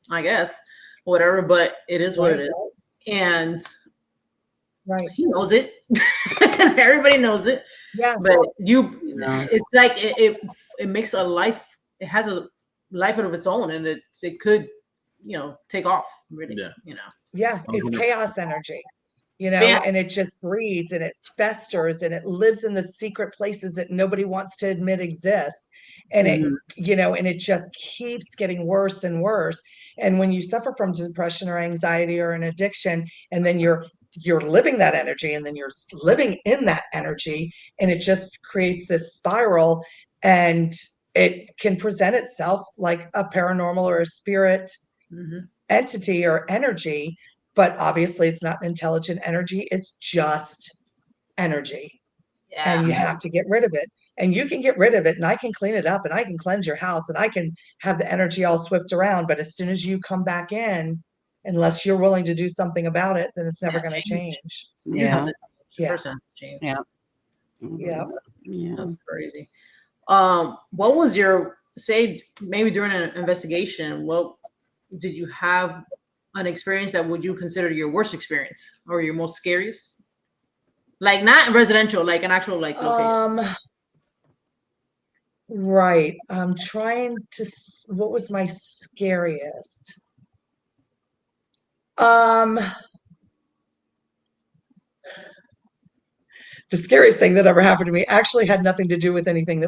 I guess whatever, but it is what it is. And he knows it. Everybody knows it. Yeah. But it's like it makes a life, it has a life of its own, and it could, take off really, Yeah, it's chaos energy, and it just breeds and it festers and it lives in the secret places that nobody wants to admit exist. And and it just keeps getting worse and worse. And when you suffer from depression or anxiety or an addiction, and then you're living that energy, and then you're living in that energy, and it just creates this spiral, and it can present itself like a paranormal or a spirit entity or energy, but obviously it's not an intelligent energy. It's just energy. And you have to get rid of it. And you can get rid of it, and I can clean it up, and I can cleanse your house, and I can have the energy all swift around. But as soon as you come back in, unless you're willing to do something about it, then it's never going to change. Change. Yeah. That's crazy. What was your, say, maybe during an investigation, what did you have an experience that would you consider your worst experience or your most scariest? Like not residential, like an actual location. Right. I'm trying to, what was my scariest? The scariest thing that ever happened to me actually had nothing to do with anything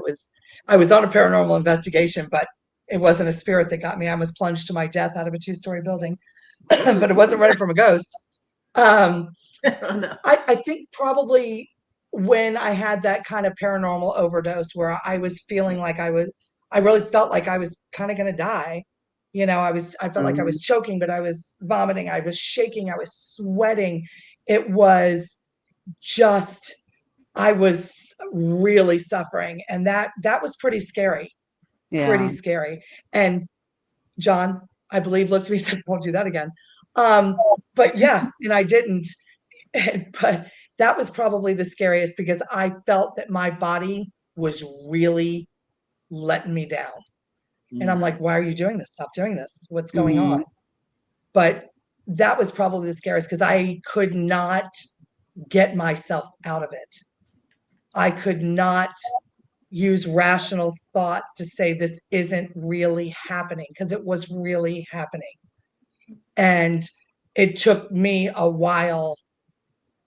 I was on a paranormal investigation, but it wasn't a spirit that got me. I was plunged to my death out of a 2-story building, but it wasn't running from a ghost. I think probably when I had that kind of paranormal overdose where I was feeling like I really felt like I was kind of going to die. I felt like I was choking, but I was vomiting. I was shaking. I was sweating. It was just, I was really suffering. And that was pretty scary. Pretty scary. And John, I believe, looked at me and said, "Won't do that again." But yeah, and I didn't. But that was probably the scariest because I felt that my body was really letting me down. And I'm like, why are you doing this? Stop doing this. What's going on? But that was probably the scariest because I could not get myself out of it. I could not use rational thought to say this isn't really happening, because it was really happening. And it took me a while.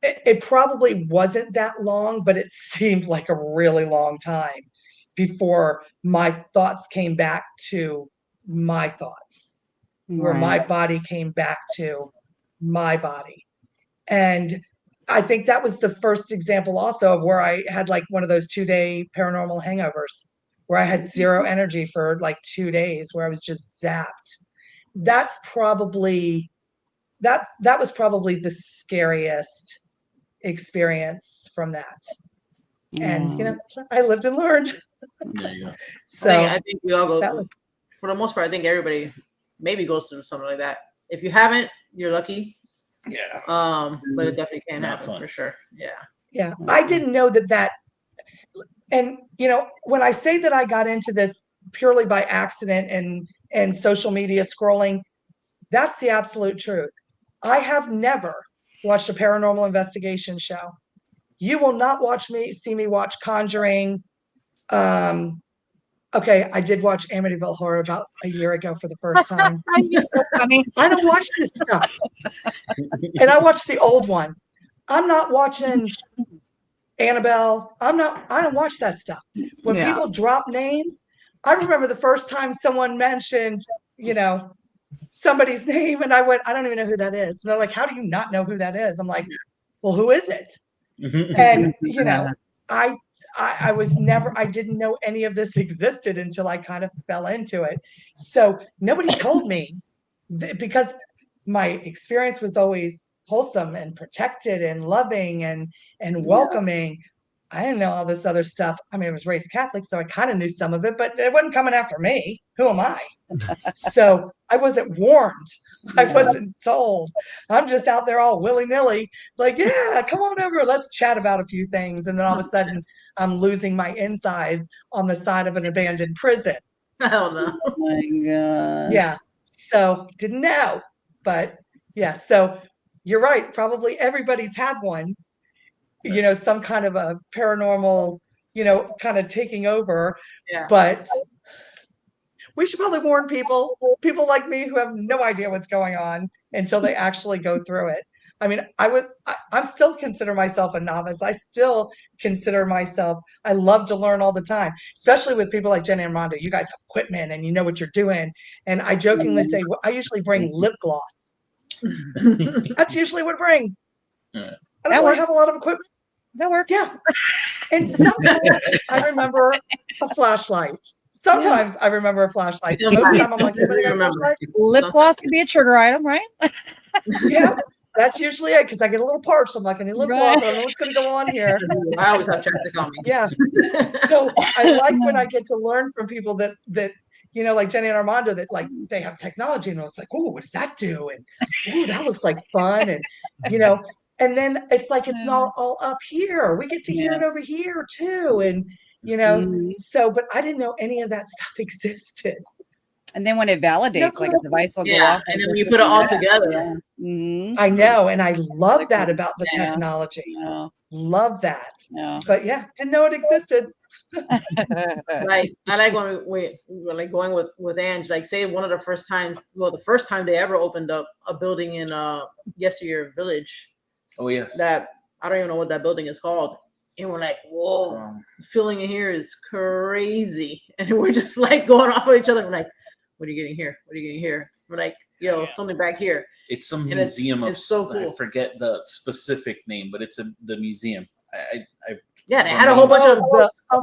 It probably wasn't that long, but it seemed like a really long time before my thoughts came back to my thoughts, where my body came back to my body. And I think that was the first example also of where I had like one of those 2-day paranormal hangovers where I had zero energy for like 2 days, where I was just zapped. That was probably the scariest experience from that. And I lived and learned. There you go. So I think we all go, for the most part, I think everybody maybe goes through something like that. If you haven't, you're lucky. Yeah. But it definitely can happen for sure. Yeah. Yeah. I didn't know that. And when I say that I got into this purely by accident and social media scrolling, that's the absolute truth. I have never watched a paranormal investigation show. You will not see me watch Conjuring. Okay, I did watch Amityville Horror about a year ago for the first time. You're so funny. I don't watch this stuff. And I watched the old one. I'm not watching Annabelle. I don't watch that stuff. When Yeah. people drop names, I remember the first time someone mentioned, somebody's name, and I went, I don't even know who that is. And they're like, how do you not know who that is? I'm like, well, who is it? And I was never, I didn't know any of this existed until I kind of fell into it. So nobody told me because my experience was always wholesome and protected and loving and welcoming. I didn't know all this other stuff. I mean, I was raised Catholic, so I kind of knew some of it, but it wasn't coming after me. Who am I? So I wasn't warned. I wasn't told. I'm just out there all willy-nilly, like, yeah, come on over. Let's chat about a few things. And then all of a sudden, I'm losing my insides on the side of an abandoned prison. Hell no. Oh my gosh. Yeah. So didn't know. But yeah, so you're right. Probably everybody's had one, some kind of a paranormal, kind of taking over. Yeah. But we should probably warn people like me who have no idea what's going on until they actually go through it. I mean, I'm still consider myself a novice. I still consider myself, I love to learn all the time, especially with people like Jenny and Armando. You guys have equipment and you know what you're doing. And I jokingly say, well, I usually bring lip gloss. That's usually what I bring. I don't really have a lot of equipment. That works. Yeah. And sometimes I remember a flashlight. Sometimes I remember a flashlight. Most of the time I'm like, anybody got a flashlight? Lip gloss can be a trigger item, right? Yeah, that's usually it, because I get a little parched. I'm like, I need lip gloss. I don't know what's going to go on here. I always have chapstick on me. Yeah. So I like when I get to learn from people that like Jenny and Armando, that like they have technology, and it's like, oh, what does that do? And oh, that looks like fun. And and then it's like it's not all up here. We get to hear it over here too. And so, but I didn't know any of that stuff existed. And then when it validates, like a device will go off. And then when you put it all together. Yeah. Mm-hmm. I know. And I love that about the technology. Yeah. Love that. Yeah. But yeah, didn't know it existed. Like I like when we're like going with Ange, like say one of the first times, the first time they ever opened up a building in 𝒆𝒅𝒊𝒖𝒎'𝒔 Village. Oh yes. That I don't even know what that building is called. And we're like, whoa, the feeling in here is crazy. And we're just like going off of each other. We're like, what are you getting here? What are you getting here? We're like, yo, something back here. It's some museum it's so cool. I forget the specific name, but it's the museum. They had a whole bunch of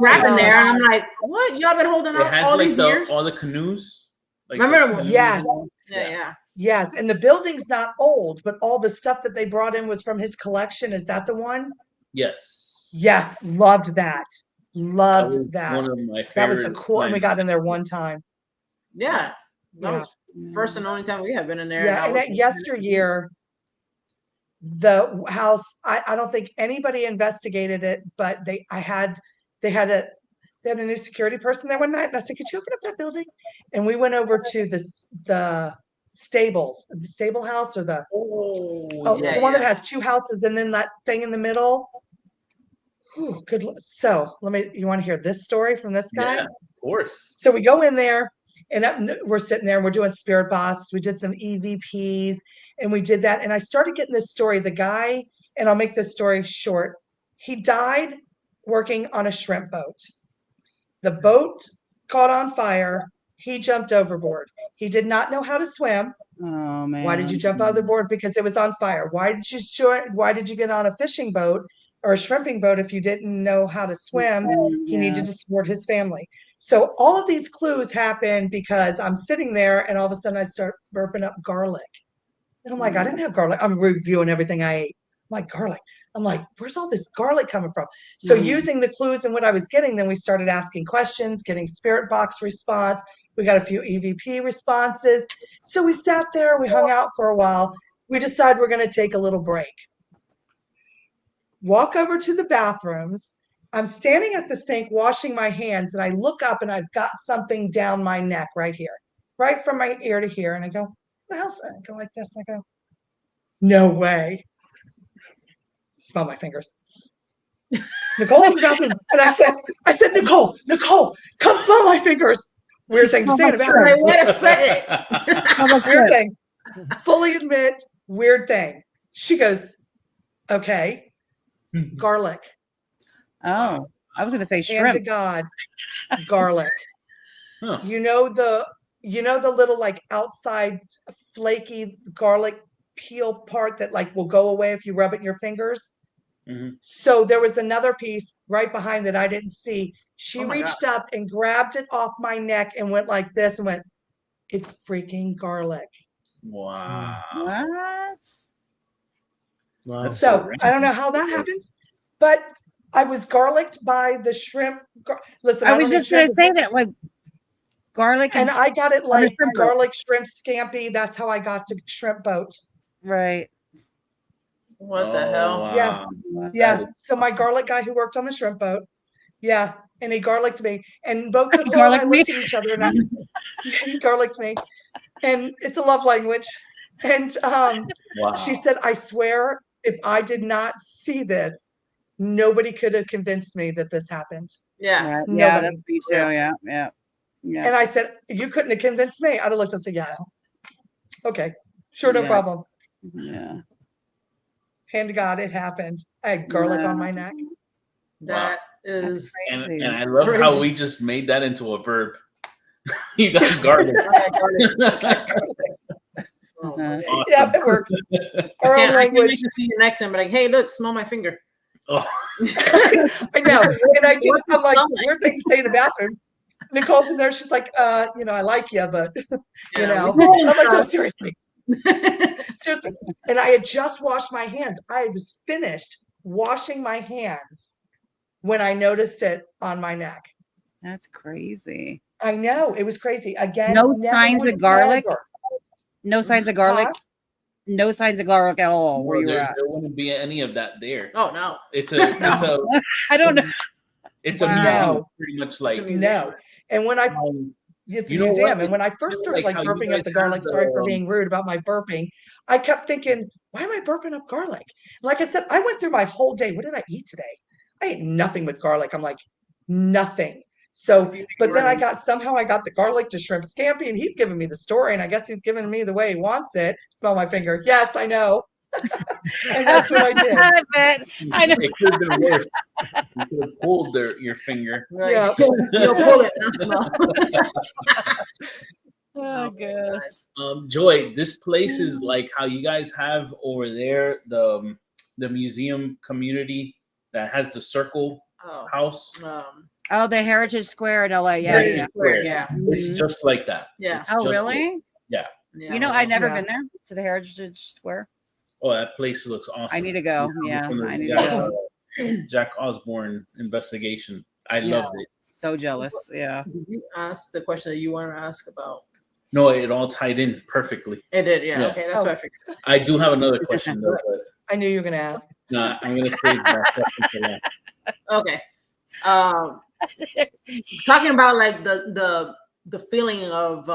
crap in there. And I'm like, what? Y'all been holding out all these years? All the canoes. Like remember? Yes. Yeah. Yes. And the building's not old, but all the stuff that they brought in was from his collection. Is that the one? Yes. Yes. Loved that. Loved that. One of my favorite. That was a cool. And we got in there one time. Yeah. That was first and only time we have been in there. Yeah. And at 𝒆𝒅𝒊𝒖𝒎𝒔, the house, I don't think anybody investigated it, but they had a new security person there one night, and I said, could you open up that building? And we went over to the stables, the stable house, or the one that has two houses and then that thing in the middle. Ooh, good. So you want to hear this story from this guy? Yeah, of course. So we go in there, and we're sitting there and we're doing spirit box. We did some EVPs and we did that. And I started getting this story. The guy, and I'll make this story short, he died working on a shrimp boat. The boat caught on fire. He jumped overboard. He did not know how to swim. Oh man. Why did you jump overboard? Because it was on fire. Why did you get on a fishing boat or a shrimping boat if you didn't know how to swim? He needed to support his family. So all of these clues happen because I'm sitting there and all of a sudden I start burping up garlic. And I'm like, I didn't have garlic. I'm reviewing everything I ate. I'm like, garlic. I'm like, where's all this garlic coming from? So using the clues and what I was getting, then we started asking questions, getting spirit box response. We got a few EVP responses. So we sat there, we hung out for a while. We decided we're going to take a little break. Walk over to the bathrooms. I'm standing at the sink washing my hands, and I look up and I've got something down my neck right here, right from my ear to here. And I go, what the hell's that? I go like this, and I go, no way. Smell my fingers. Nicole in the bathroom. And I said, Nicole, come smell my fingers. Weird thing to say in a bathroom. Like, wait a second. Weird thing. Fully admit, weird thing. She goes, Okay. Garlic. Oh, I was going to say Hand to shrimp. God, garlic. Huh. You know the little like outside flaky garlic peel part that like will go away if you rub it in your fingers. Mhm. So there was another piece right behind that I didn't see. She Oh my reached up and grabbed it off my neck and went like this and went, "It's freaking garlic." Wow. What? Wow. That's So I don't random. know how that happens, but I was garlicked by the shrimp. Listen, I I was don't eat just going to shrimp, say that, like garlic and and I got it on the like shrimp boat. garlic shrimp scampi. That's how I got to shrimp boat. Right. What the hell? Yeah. Wow. Yeah. That is So my awesome. garlic guy who worked on the shrimp boat. Yeah. And he garlicked me. And both Nicole and Garlic I me? looked at each other and he garlicked me. And it's a love language. And Wow. she said, "I swear, if I did not see this, nobody could have convinced me that this happened." Yeah. Right. Yeah, Nobody. that's me too. Yeah. Yeah. Yeah. And I said, "You couldn't have convinced me." I'd have looked and said, "Yeah. Okay. Sure, no Yeah. problem." Yeah. Hand to God, it happened. I had garlic on my neck. That That's is And crazy. I love how Crazy. we just made that into a verb. You got garlic. Oh, Uh-huh. Awesome. Yeah, it works. Our I own can't language. wait to see you next time. But like, hey, look, smell my finger. Oh, I know. And I did. I'm like, weird thing to say in the bathroom. Nicole's in there. She's like, I like you, but you know. I'm like, no, seriously. Seriously. And I had just washed my hands. I was finished washing my hands when I noticed it on my neck. That's crazy. I know. It was crazy. Again, No never signs would of garlic? ever. No signs of garlic. Huh? No signs of garlic at all where no, you were there, at. there wouldn't be any of that there. Oh no. It's a I don't know. it's a Wow. museum, No. pretty much like It's a museum. No. And when I it's a You know what? museum. And when I It's first kinda started like like how you burping guys up the garlic, have the, sorry for being rude about my burping, I kept thinking, why am I burping up garlic? Like I said, I went through my whole day. What did I eat today? I ate nothing with garlic. I'm like, nothing. So, but then I got the garlic to shrimp scampi, and he's giving me the story, and I guess he's giving me the way he wants it. Smell my finger. Yes, I know. And that's what I did. I bet. I know. It could have been worse. You could have pulled your finger. Right. Yeah. You'll pull it. Not smell. Oh gosh. Joy, this place is like how you guys have over there the museum community that has the circle Oh. house. Oh, the Heritage Square in LA. Yeah, Heritage yeah. Square. Yeah. It's Mhm. just like that. Yeah. It's Oh, just really? like- yeah. Yeah. You know, I've never Yeah. been there to the Heritage Square. Oh, that place looks awesome. I need to go. Yeah, From the I need to Jack, go. Jack Osborne investigation. I Yeah. loved it. So jealous. Yeah. Did you ask the question that you wanted to ask about? No, it all tied in perfectly. It did. Yeah. Yeah. Okay. That's Oh. what I figured. I do have another question though, but I knew you were going to ask. nah, I'm gonna save that question for last. Okay. Talking about like the feeling of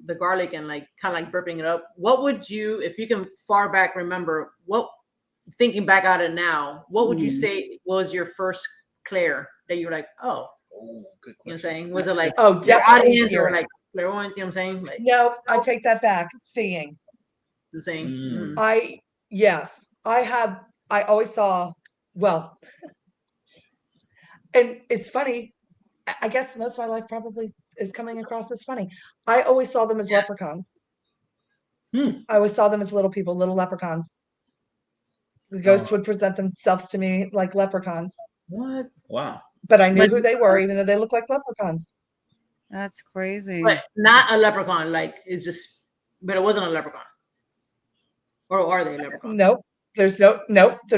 the garlic and like kind of like burping it up. What would you, if you can far back remember, what thinking back at it now, what would you say was your first Claire that you were like, oh, Oh, good you know what I'm question. saying? Was it like Oh, your definitely. audience or Spirit. like clairvoyance? You know what I'm saying? Like No, I take that back. Seeing. the same. Mm. Mhm. I always saw, well, and it's funny. I guess most of my life probably is coming across as funny. I always saw them as leprechauns. Hmm. I always saw them as little people, little leprechauns. The ghosts would present themselves to me like leprechauns, What? Wow. but I knew But- who they were, even though they looked like leprechauns. That's crazy. But not a leprechaun. Like it's just, but it wasn't a leprechaun. Or are they a leprechaun? Nope. They're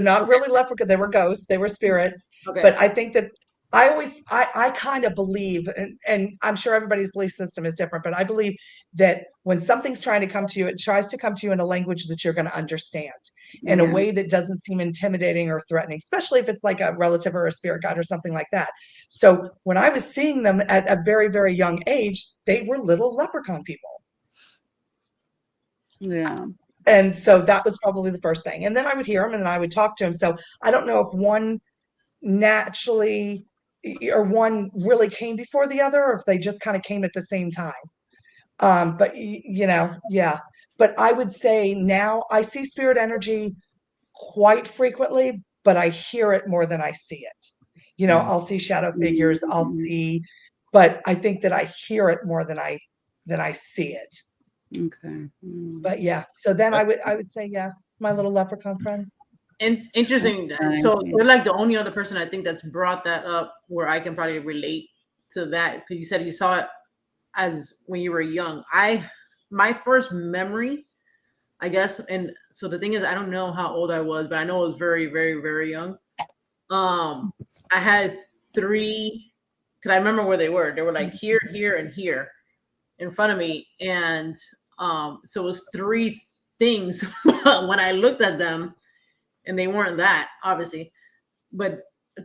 not really leprechauns. They were ghosts. They were spirits. Okay. But I think that I kind of believe, and I'm sure everybody's belief system is different, but I believe that when something's trying to come to you, it tries to come to you in a language that you're going to understand, in a Yeah. way that doesn't seem intimidating or threatening, especially if it's like a relative or a spirit guide or something like that. So when I was seeing them at a very, very young age, they were little leprechaun people. Yeah. And so that was probably the first thing. And then I would hear them and then I would talk to them. So I don't know if one naturally or one really came before the other, or if they just kind of came at the same time. But yeah. But I would say now I see spirit energy quite frequently, but I hear it more than I see it. You know, I'll see shadow figures, I'll see, but I think that I hear it more than I see it. Okay. But yeah, so then I would say, yeah, my little leprechaun friends. It's interesting. So you're like the only other person I think that's brought that up where I can probably relate to that, because you said you saw it as when you were young. My first memory, I guess, and so the thing is, I don't know how old I was, but I know I was very, very, very young. I had 3, because I remember where they were. They were like here, here, and here in front of me, and so it was 3 things when I looked at them. And they weren't that, obviously. But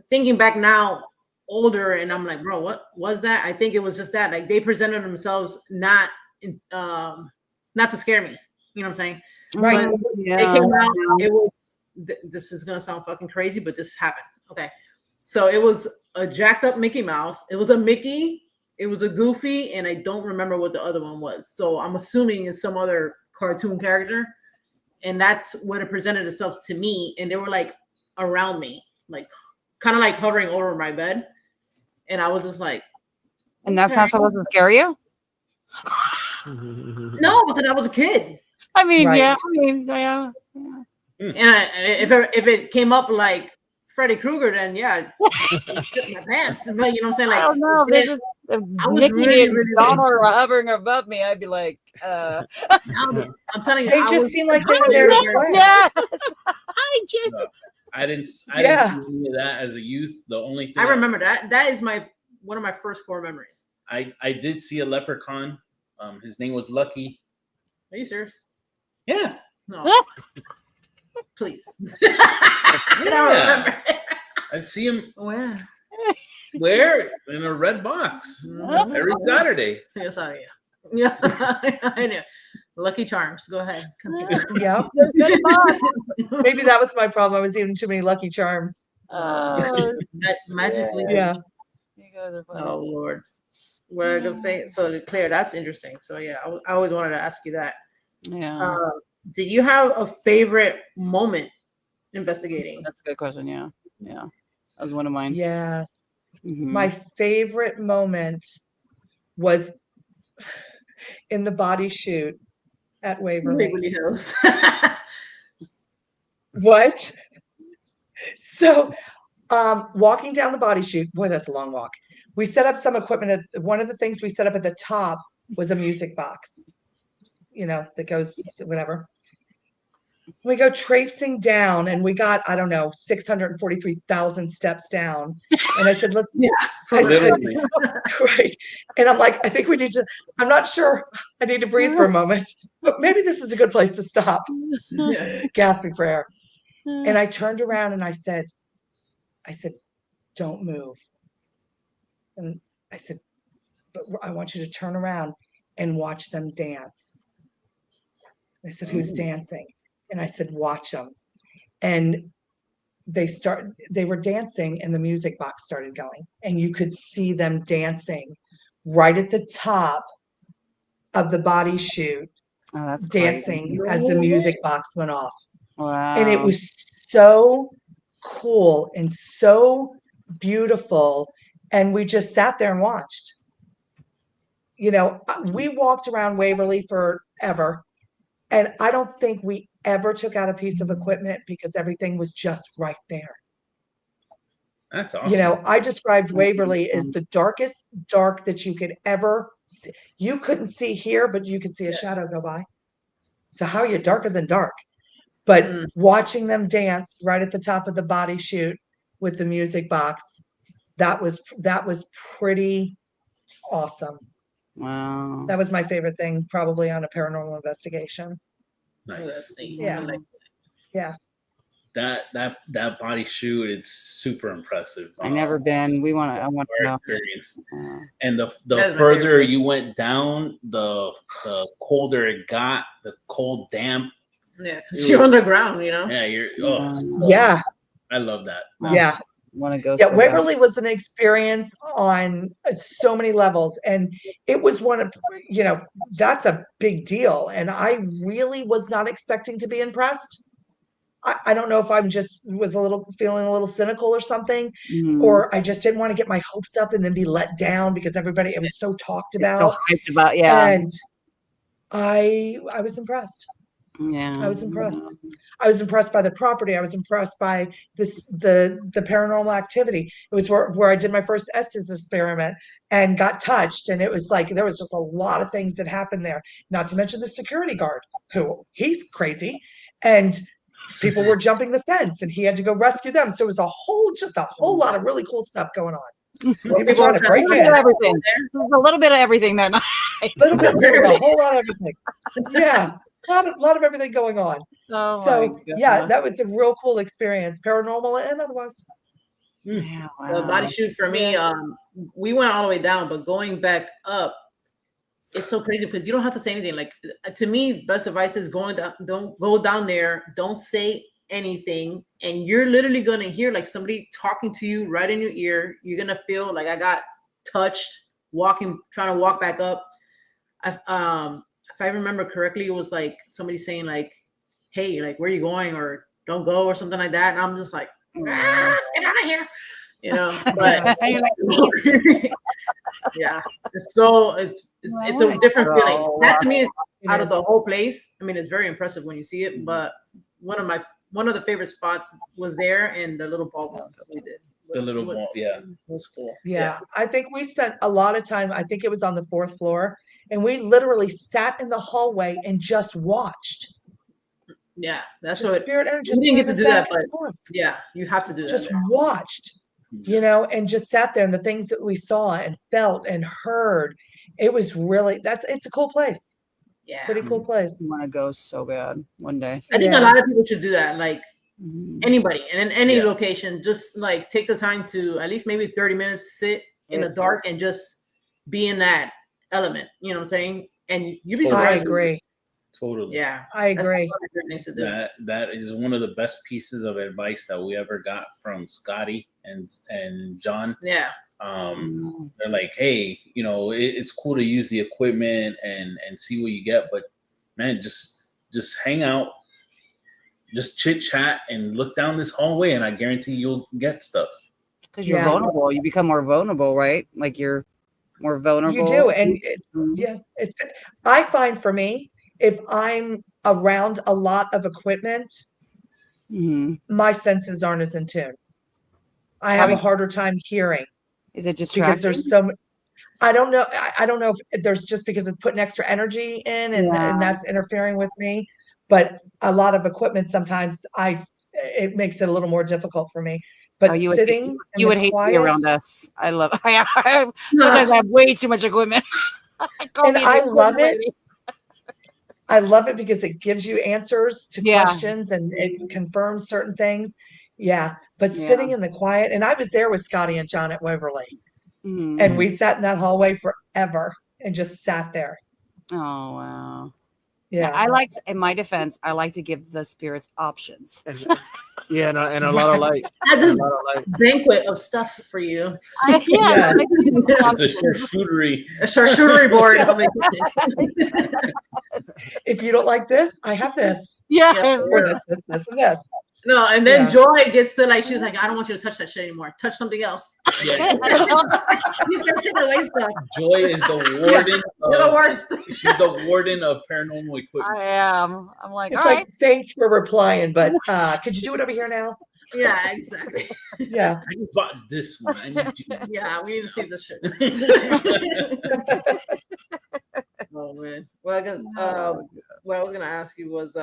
thinking back now, older, and I'm like, bro, what was that? I think it was just that. Like, they presented themselves not to scare me. You know what I'm saying? Right. But they came out, it was, this is going to sound fucking crazy, but this happened. Okay. So it was a jacked up Mickey Mouse. It was a Mickey. It was a Goofy. And I don't remember what the other one was. So I'm assuming it's some other cartoon character. And that's what it presented itself to me. And they were like around me, like kind of like hovering over my bed. And I was just like, and that's not supposed to scare you? no, because I was a kid. I mean, Right. yeah. I mean, yeah. And if it came up like Freddy Krueger, then yeah, I shit my pants. But you know what I'm saying? Like, I don't know. If they just I was Nikki really, and really Donna were hovering above me, I'd be like, I'm telling you, They I just was seem like they were there to play. yes. Hi, Jim. No, I didn't see any of that as a youth. The only thing I remember that is one of my first core memories. I did see a leprechaun. His name was Lucky. Are you serious? Yeah. No. Please. I don't remember. I see him Where? in a red box every Saturday. Yes, I am. Yeah, I know. Lucky Charms. Go ahead. Yeah. There's been a box. Maybe that was my problem. I was eating too many Lucky Charms. Magically. Yeah. You guys are funny. Oh Lord. What I gonna say? So Claire, that's interesting. So yeah, I always wanted to ask you that. Yeah. Did you have a favorite moment investigating? That's a good question. Yeah. Yeah. That was one of mine. Yeah. Mhm. My favorite moment was in the body shoot at Waverly. Hills. What? So, walking down the body chute, boy, that's a long walk. We set up some equipment. One of the things we set up at the top was a music box, you know, that goes whatever. We go traipsing down, and we got, I don't know, 643,000 steps down. And I said, let's, I said, Literally. right. And I'm like, I think we need to, I'm not sure. I need to breathe for a moment, but maybe this is a good place to stop. Gasping for air. And I turned around and I said, don't move. And I said, but I want you to turn around and watch them dance. They said, who's dancing? And I said, watch them. And they were dancing, and the music box started going, and you could see them dancing right at the top of the body chute, that's dancing crazy. as the music box went off. Wow. And it was so cool and so beautiful. And we just sat there and watched. You know, we walked around Waverly forever. And I don't think we ever took out a piece of equipment because everything was just right there. That's awesome. You know, I described Waverly as the darkest dark that you could ever see. You couldn't see here, but you could see a shadow go by. So how are you darker than dark? But watching them dance right at the top of the body chute with the music box, that was pretty awesome. Wow. That was my favorite thing, probably on a paranormal investigation. Nice. Yeah. Yeah. That body shoot, it's super impressive. I've never been. I want to know. Experience. Yeah. And the That's my further favorite. you went down, the colder it got, the cold damp. Yeah, you're underground, you know. Yeah, Yeah. I love that. Yeah. Want to go? Yeah, so Waverly was an experience on so many levels, and it was one of, you know, that's a big deal, and I really was not expecting to be impressed. I don't know if I'm just was feeling a little cynical or something, Mhm. or I just didn't want to get my hopes up and then be let down because it was so talked It's so about. hyped about, yeah. And I was impressed. Yeah. I was impressed. I was impressed by the property. I was impressed by the paranormal activity. It was where I did my first Estes experiment and got touched. And it was like, there was just a lot of things that happened there, not to mention the security guard he's crazy. And people were jumping the fence and he had to go rescue them. So it was just a whole lot of really cool stuff going on. People trying to break in. Everything. A little bit of everything that night. Little bit, there was a whole lot of everything. Yeah. A lot of everything going on. Oh So my yeah, God. that was a real cool experience, paranormal and otherwise. Yeah, The body wow. shoot for me, we went all the way down, but going back up, it's so crazy because you don't have to say anything. Like, to me, best advice is going down. Don't go down there. Don't say anything, and you're literally gonna hear like somebody talking to you right in your ear. You're gonna feel like I got touched trying to walk back up. If I remember correctly, it was like somebody saying like, "Hey, like, where are you going?" or "Don't go," or something like that. And I'm just like, get out of here, you know. But You're like, yeah, it's a different feeling. That to me is out of the whole place. I mean, it's very impressive when you see it. But one of the favorite spots was there, and the little ball that we did. Was cool. Yeah, I think we spent a lot of time. I think it was on the 4th floor, and we literally sat in the hallway and just watched. Yeah, that's Just what spirit energy. we didn't get to do that, back and but forth. yeah, you have to do that. Just there. watched, you know, and just sat there, and the things that we saw and felt and heard. It was really it's a cool place. Yeah, Pretty cool place. I want to go so bad one day. I think a lot of people should do that. Like Mhm. anybody and in any Yeah. location, just like take the time to at least maybe 30 minutes sit in the dark and just be in that element. You know what I'm saying? And you'd be I surprised. agree. Totally. Yeah, I that's agree. one of the things to do. That is one of the best pieces of advice that we ever got from Scotty and John. Yeah. They're like, hey, you know, it's cool to use the equipment and see what you get, but man, just hang out, just chit chat and look down this hallway, and I guarantee you'll get stuff. Because you're Yeah. vulnerable. You become more vulnerable, right? Like you're more vulnerable. You do, and Mhm. I find for me, if I'm around a lot of equipment, Mhm. my senses aren't as in tune. I have a harder time hearing Is it because distracting? there's so much. I don't know. I don't know if there's just because it's putting extra energy in and that's interfering with me. But a lot of equipment sometimes it makes it a little more difficult for me. But you sitting you would hate to be around us. I love. Sometimes I have way too much equipment. And I love it. I love it because it gives you answers to questions and it confirms certain things. Yeah. But sitting in the quiet, and I was there with Scotty and John at Waverly, and we sat in that hallway forever and just sat there. Oh, wow. Yeah. I like, in my defense, I like to give the spirits options. Yeah, and a lot of light. This banquet of stuff for you. Yeah. It's a charcuterie board. If you don't like this, I have this. Yes. Or this, and this. No, and then Joy gets to like, she's like, I don't want you to touch that shit anymore. Touch something else. Yeah. You start taking away stuff. Joy is the warden. You're the worst. She's the warden of paranormal equipment. I am. I'm like, It's all like, right. thanks for replying, but could you do it over here now? Yeah, exactly. Yeah. I just bought this one. I need you. Yeah, we need to save this shit. Oh man. Well, I guess what I was gonna ask you was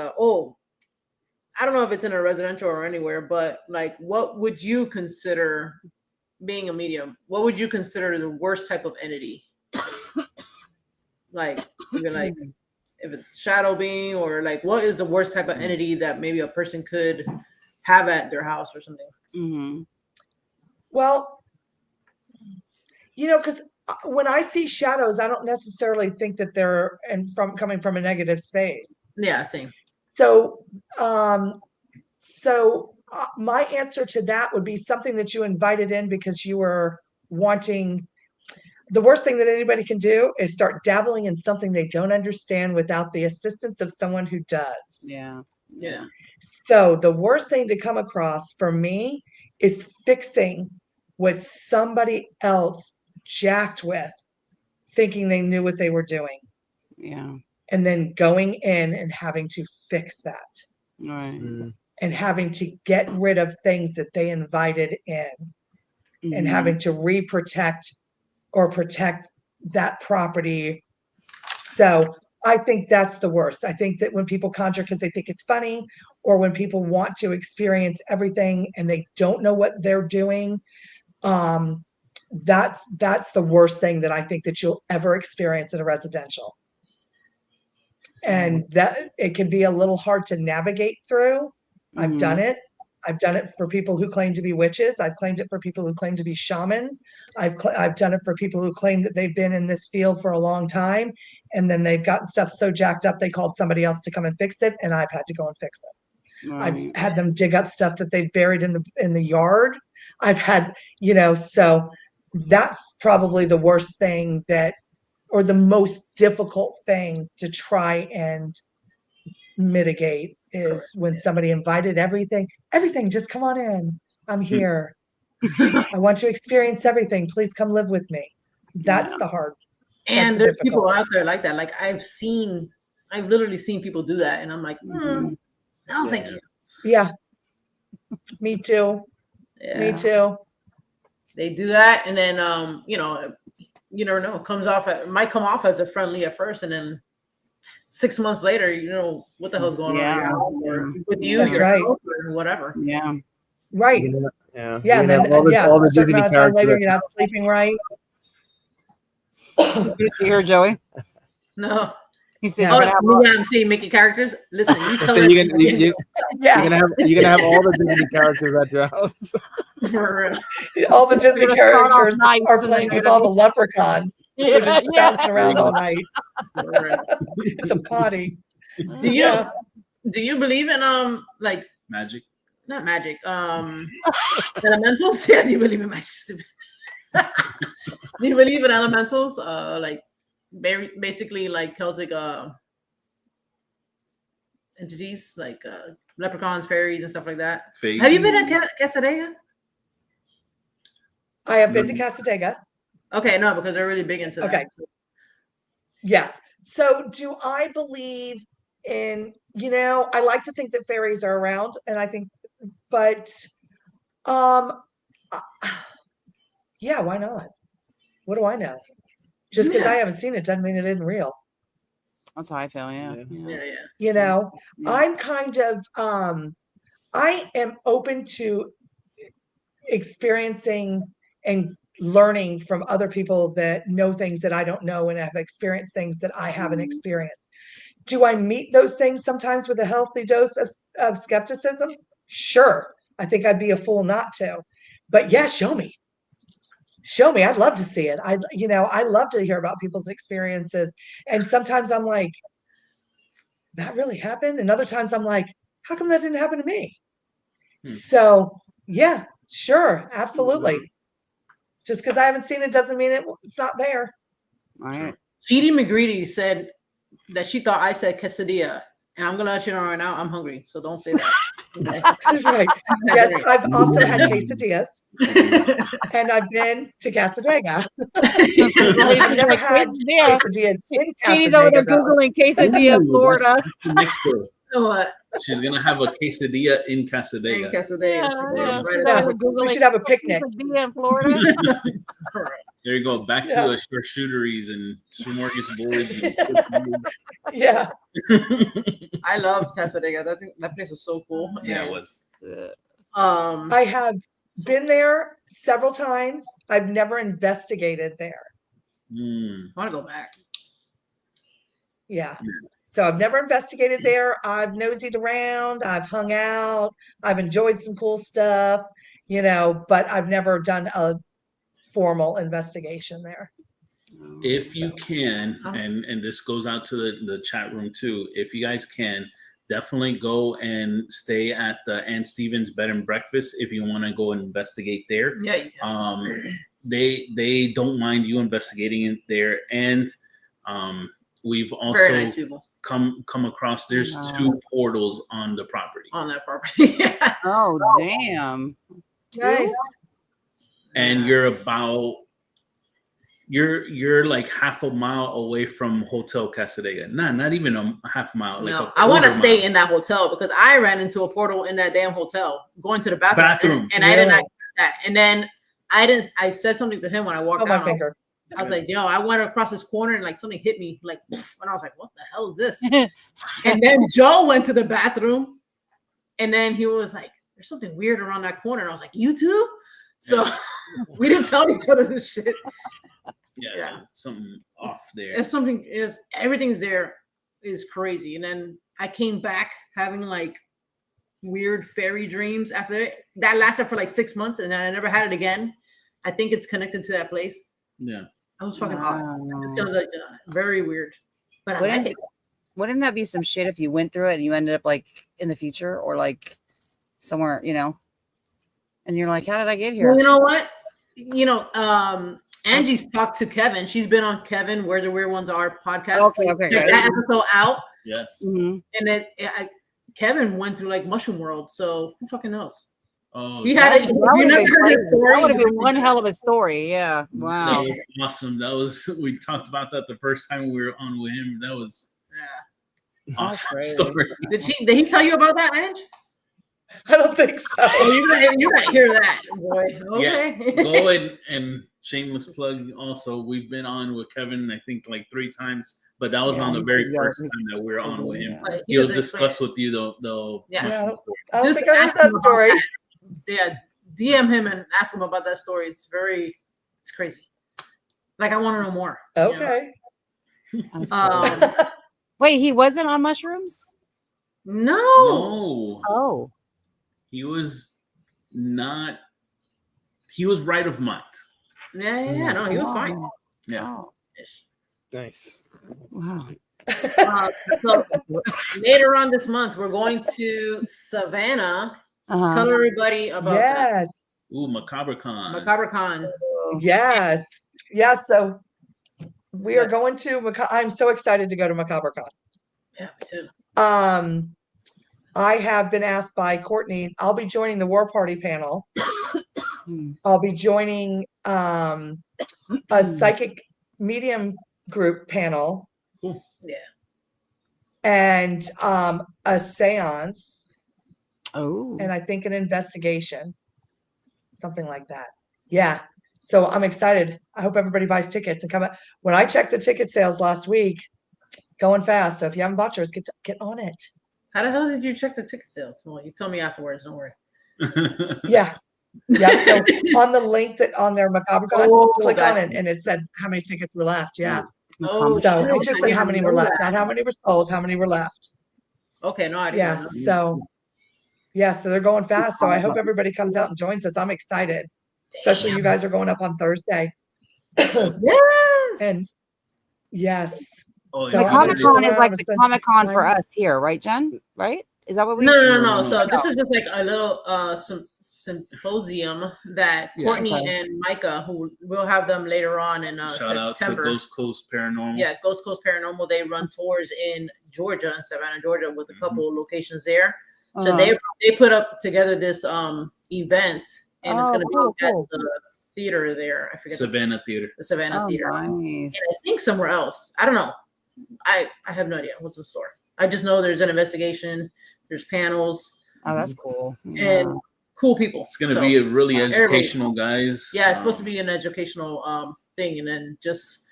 I don't know if it's in a residential or anywhere, but like, what would you consider being a medium? What would you consider the worst type of entity? Like, even like if it's shadow being, or like, what is the worst type of entity that maybe a person could have at their house or something? Mm-hmm. Well, you know, because when I see shadows, I don't necessarily think that they're coming from a negative space. Yeah, same. So, my answer to that would be something that you invited in because you were wanting. The worst thing that anybody can do is start dabbling in something they don't understand without the assistance of someone who does. Yeah. Yeah. So the worst thing to come across for me is fixing what somebody else jacked with, thinking they knew what they were doing, Yeah. and then going in and having to fix that Right. and having to get rid of things that they invited in and having to protect that property. So I think that's the worst. I think that when people conjure because they think it's funny, or when people want to experience everything and they don't know what they're doing, that's the worst thing that I think that you'll ever experience in a residential. And that it can be a little hard to navigate through. I've done it. I've done it for people who claim to be witches. I've claimed it for people who claim to be shamans. I've done it for people who claim that they've been in this field for a long time, and then they've gotten stuff so jacked up they called somebody else to come and fix it, and I've had to go and fix it. Right. I've had them dig up stuff that they've buried in the yard. I've had, so that's probably the worst thing or the most difficult thing to try and mitigate is when somebody invited everything, just come on in. I'm here. I want to experience everything. Please come live with me. That's the hard. And there's people out there like that. Like I've literally seen people do that. And I'm like, no, thank you. Yeah. Me too. Yeah. Me too. They do that. And then, you never know. It might come off as a friendly at first. And then 6 months later, what the hell's going on or with you, that's right. or whatever. Yeah. Right. Yeah. Yeah. And then, all the a certain Disney amount of time later, characters. you're not sleeping right. Did you hear Joey? No. He said, I'm seeing Mickey characters. Listen, you tell So us. you're gonna have all the Disney characters at your house. All the Disney characters nice are playing with all the leprechauns. They're just bouncing around all night. It's a party. Do you believe in like Magic? Not magic. Elementals? Yeah, do you believe in magic? Stupid. Do you believe in elementals? Like basically like Celtic entities, like leprechauns, fairies, and stuff like that. Fake. Have you been at Casadega? I have been to Casadega. Okay, no, because they're really big into that. Okay. Yes. So do I believe in, I like to think that fairies are around, and I think, but yeah, why not? What do I know? Just because I haven't seen it doesn't mean it isn't real. That's how I feel. Yeah. I'm kind of I am open to experiencing and learning from other people that know things that I don't know and have experienced things that I haven't experienced. Do I meet those things sometimes with a healthy dose of skepticism? Sure. I think I'd be a fool not to. But yeah, show me. Show me. I'd love to see it. I love to hear about people's experiences. And sometimes I'm like, that really happened? And other times I'm like, how come that didn't happen to me? So yeah, sure. Absolutely. Just because I haven't seen it doesn't mean it's not there. All right. Edie McGreedy said that she thought I said quesadilla. And I'm going to let you know right now, I'm hungry. So don't say that. That's right. Yes, I've also had quesadillas. And I've been to Casadega. I've never had quesadillas in She's over there Googling quesadilla, Florida. Next door. What? She's gonna have a quesadilla in Casadega. In Casadega. Yeah, Right. We should have a picnic. Quesadilla in Florida. There you go. Back to the charcuteries and smorgasbords. Yeah. I loved Casadega. That place was so cool. Yeah, it was. I have been there several times. I've never investigated there. I want to go back. Yeah. So I've never investigated there. I've nosed around. I've hung out. I've enjoyed some cool stuff, but I've never done a formal investigation there. If you can, and this goes out to the chat room too, if you guys can, definitely go and stay at the Ann Stevens Bed and Breakfast if you want to go and investigate there. Yeah, you can. They don't mind you investigating it there, and we've also very nice people. come across. There's Wow. 2 portals on the property, On that property. Yeah. Oh, damn. Nice. and you're like half a mile away from Hotel Casadega. Not even a half mile. Like No, a I want to quarter stay mile. in that hotel because I ran into a portal in that damn hotel going to the bathroom. And I didn't Really? like that. And then I said something to him when I walked Oh, my out. finger. I was like, yo, I went across this corner and like something hit me, like, and I was like, what the hell is this? And then Joe went to the bathroom, and then he was like, there's something weird around that corner. And I was like, you too? So we didn't tell each other this shit. Yeah. Something off there. If something is, everything's there is crazy. And then I came back having like weird fairy dreams after it. That lasted for like 6 months, and then I never had it again. I think it's connected to that place. Yeah. I was fucking odd. It Wow. sounds like very weird, but I Wouldn't, like it. wouldn't that be some shit if you went through it and you ended up like in the future or like somewhere, you know, and you're like, how did I get here? Well, you know what? Angie's talked to Kevin. She's been on Kevin, Where the Weird Ones Are podcast. Okay, Check that episode out. Yes. Mhm. And Kevin went through like Mushroom World, so who fucking knows? Oh, He had That it. would You have never been heard crazy. his story. That would have been one hell of a story. Yeah. that Wow. was awesome. We talked about that the first time we were on with him. That was awesome crazy. story. Did he tell you about that, Ange? I don't think so. Oh, you gotta hear that, boy. Okay. Go and shameless plug. Also, we've been on with Kevin, I think like 3 times, but that was Yeah, on the he's very a yard. first time that we were on with him. But He'll doesn't discuss with you the Yeah. mushroom Yeah. story. I don't Just think I heard ask that him about story. that. Yeah, DM him and ask him about that story. It's crazy. Like I want to know more. you know? Okay. That's cool. Um, Wait, he wasn't on mushrooms? no. No, Oh. he was not. He was right of mind. Yeah. No, he was fine. Wow. Yeah. Wow. Nice. Wow. So later on this month, we're going to Savannah. Uh-huh. Tell everybody about that. Yes. Ooh, Macabre Con. Macabre Con. Yes. Yes. So we are going to I'm so excited to go to Macabre Con. Yeah, me too. I have been asked by Courtney. I'll be joining the War Party panel. Hmm. I'll be joining a psychic medium group panel. Cool. Yeah. And a seance, Oh. and I think an investigation, something like that. Yeah. So I'm excited. I hope everybody buys tickets and come out. When I checked the ticket sales last week, going fast. So if you haven't bought yours, get on it. How the hell did you check the ticket sales? Well, you tell me afterwards. Don't worry. Yeah. Yeah. So on the link that on their Macabre Con, click on gotcha. it, and it said how many tickets were left. Yeah. Oh, So shit. it just I said how didn't many know were left, that. not how many were sold, how many were left. Okay, no, I didn't Yeah. know. So so they're going fast. So I hope everybody comes out and joins us. I'm excited. Especially you guys are going up on Thursday. Yes. And yes. Oh, So The I'm Comic gonna Con go is around like and the spend Comic Con some for time. us here, right, Jen? Right? Is that what we? No. So No. this is just like a little symposium that Yeah. Courtney Okay. and Micah, who we'll have them later on in Shout out to September. Ghost Coast Paranormal. Yeah, Ghost Coast Paranormal. They run tours in Georgia, in Savannah, Georgia, with a couple of locations there. So Uh-huh. they put up together this event, and it's Oh, going to cool, be at cool. the theater there. I forget Savannah Theater. the Savannah Oh, Theater. nice. And I think somewhere else. I don't know. I have no idea what's in store. I just know there's an investigation, there's panels, Oh, that's cool. Yeah. and cool people. It's going to So, be a really everybody- educational, guys. yeah, it's supposed to be an educational thing, and then just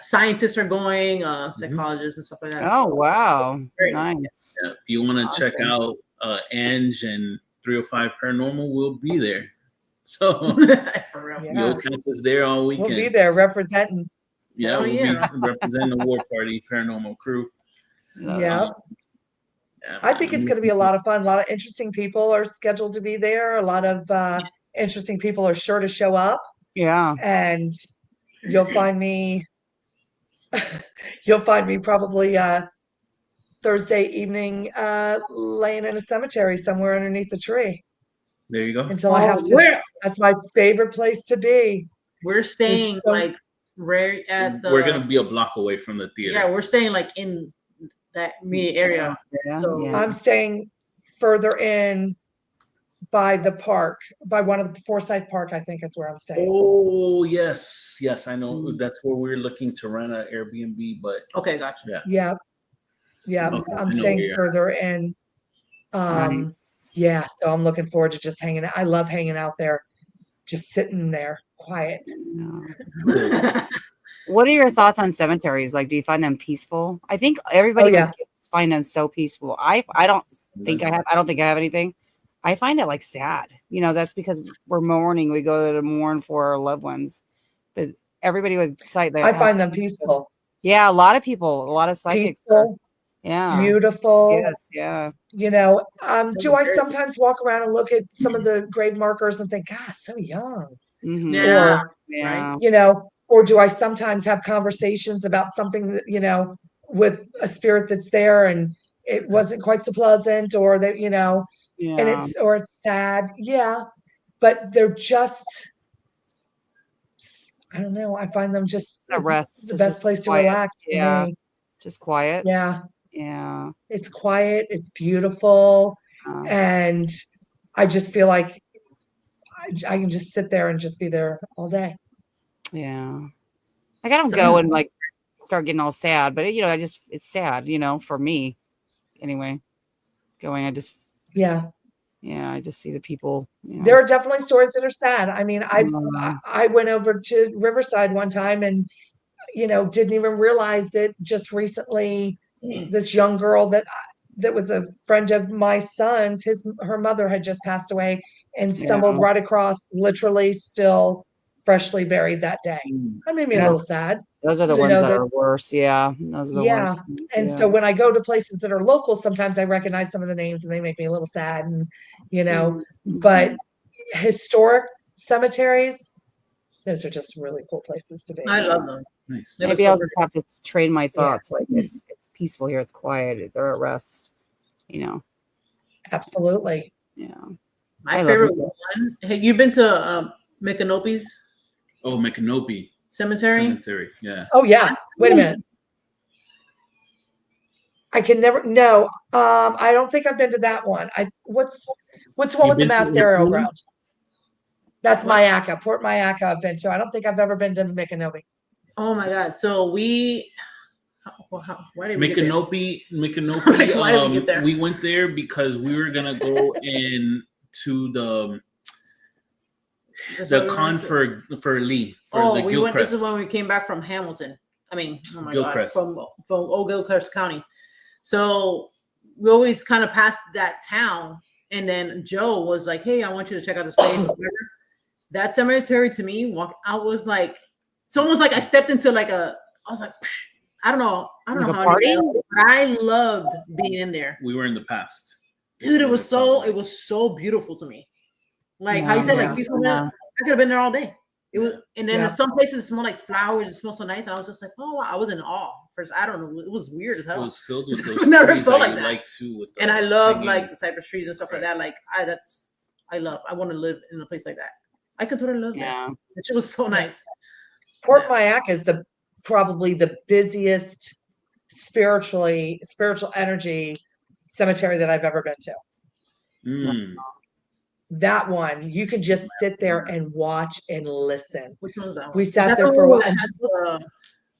scientists are going, psychologists and stuff like that. Oh, So, wow. Great. Nice. Yeah, if you want to check Awesome. out Ange and 305 Paranormal, we'll be there. So for real. Yeah. you'll catch us there all weekend. We'll be there representing. Yeah, Oh, we'll yeah. be representing the War Party Paranormal crew. Yeah. Yeah, I think it's going to be a lot of fun. A lot of interesting people are scheduled to be there. A lot of interesting people are sure to show up. Yeah. And you'll find me probably Thursday evening laying in a cemetery somewhere underneath the tree There you go. until I have to. We're That's my favorite place to be. staying so- like right at the. We're gonna be a block away from the theater. Yeah, we're staying like in that immediate area. Yeah, So yeah. I'm staying further in by the park, by one of the Forsyth Park, I think is where I'm staying. Oh yes, yes, I know. Mm. That's where we're looking to rent an Airbnb, but okay, gotcha. yeah. Yeah. Yeah. Okay, I'm I know staying where you're at. further in. Nice. Yeah. So I'm looking forward to just hanging out. I love hanging out there, just sitting there quiet. Yeah. What are your thoughts on cemeteries? Like, do you find them peaceful? I think everybody yeah. with kids find them so peaceful. I don't think I don't think I have anything. I find it like sad. You know, that's because we're mourning. We go to mourn for our loved ones. But everybody with sight that I find them peaceful. Yeah, a lot of people, a lot of psychics. Peaceful, Yeah. beautiful. Yes, yeah. You know, So do I very- sometimes walk around and look at some of the grave markers and think, God, so young? Mhm. Yeah. Or, Yeah. you know, or do I sometimes have conversations about something that, you know, with a spirit that's there and it wasn't quite so pleasant, or that, you know, and Yeah. it's sad. Yeah. But they're just, I don't know. I find them just A it's rest. the It's best just place to quiet. relax for Yeah. me. Just quiet. Yeah. Yeah. It's quiet. It's beautiful. Uh, And I just feel like I can just sit there and just be there all day. yeah. Like, I don't So- go and like start getting all sad, but you know, it's sad, you know, for me anyway. Going, I just see the people. You know. There are definitely stories that are sad. I mean, Mm. I went over to Riverside one time and, you know, didn't even realize it just recently. This young girl that was a friend of my son's, her mother had just passed away and stumbled Yeah. right across, literally still freshly buried that day. Mm. That made me a Yeah. little sad. Those are the to ones know that that- are worse. Yeah. Those are the Yeah. worst ones, And yeah. so when I go to places that are local, sometimes I recognize some of the names and they make me a little sad, and, you know, Mhm. but historic cemeteries, those are just really cool places to be. I love them. Nice. They look Maybe so I'll just have to train my thoughts. Like, Mm-hmm. it's peaceful here. It's quiet. They're at rest. You know. Absolutely. Yeah. My I love favorite it. one. Have you been to Micanopy's Oh, Micanopy cemetery? Cemetery. Yeah. Oh yeah. Wait a minute. I can never. No. I don't think I've been to that one. What's the one You've with the been to mass burial Micanopy? ground? That's What? Mayaca, Port Mayaca. I've been to. I don't think I've ever been to Micanopy. Oh my God! So why did we get there? Micanopy, Why did we get there? we went there because we were gonna go to That's why the we con went to- for Lee for Oh, the we went. This is Gilchrist. when we came back from Hamilton. I mean, oh my Gilchrist. God, from Old Gilchrist County. So we always kind of passed that town, and then Joe was like, "Hey, I want you to check out this place." or whatever. That cemetery to me, I was like, it's almost like I stepped into like I was like, I don't know Like a how party? but I loved being in there, We were in the past. dude. It We was were so beautiful to me. Like how you said, Yeah. like peaceful. Yeah. I could have been there all day. It was, and then Yeah. some places smell like flowers. It smells so nice, and I was just like, oh, wow. I was in awe. First, I don't know, it was weird as It hell. was filled with I've those never trees felt that like you that. like too. With the And I love hanging- like the cypress trees and stuff like that. Like I want to live in a place like that. I could totally live there. Yeah. It was so nice. Port Yeah. Mayaca is probably the busiest spiritual energy cemetery that I've ever been to. Mm. That one, you can just sit there and watch and listen. Which one's that one? We Is sat that there the for a one while that and has just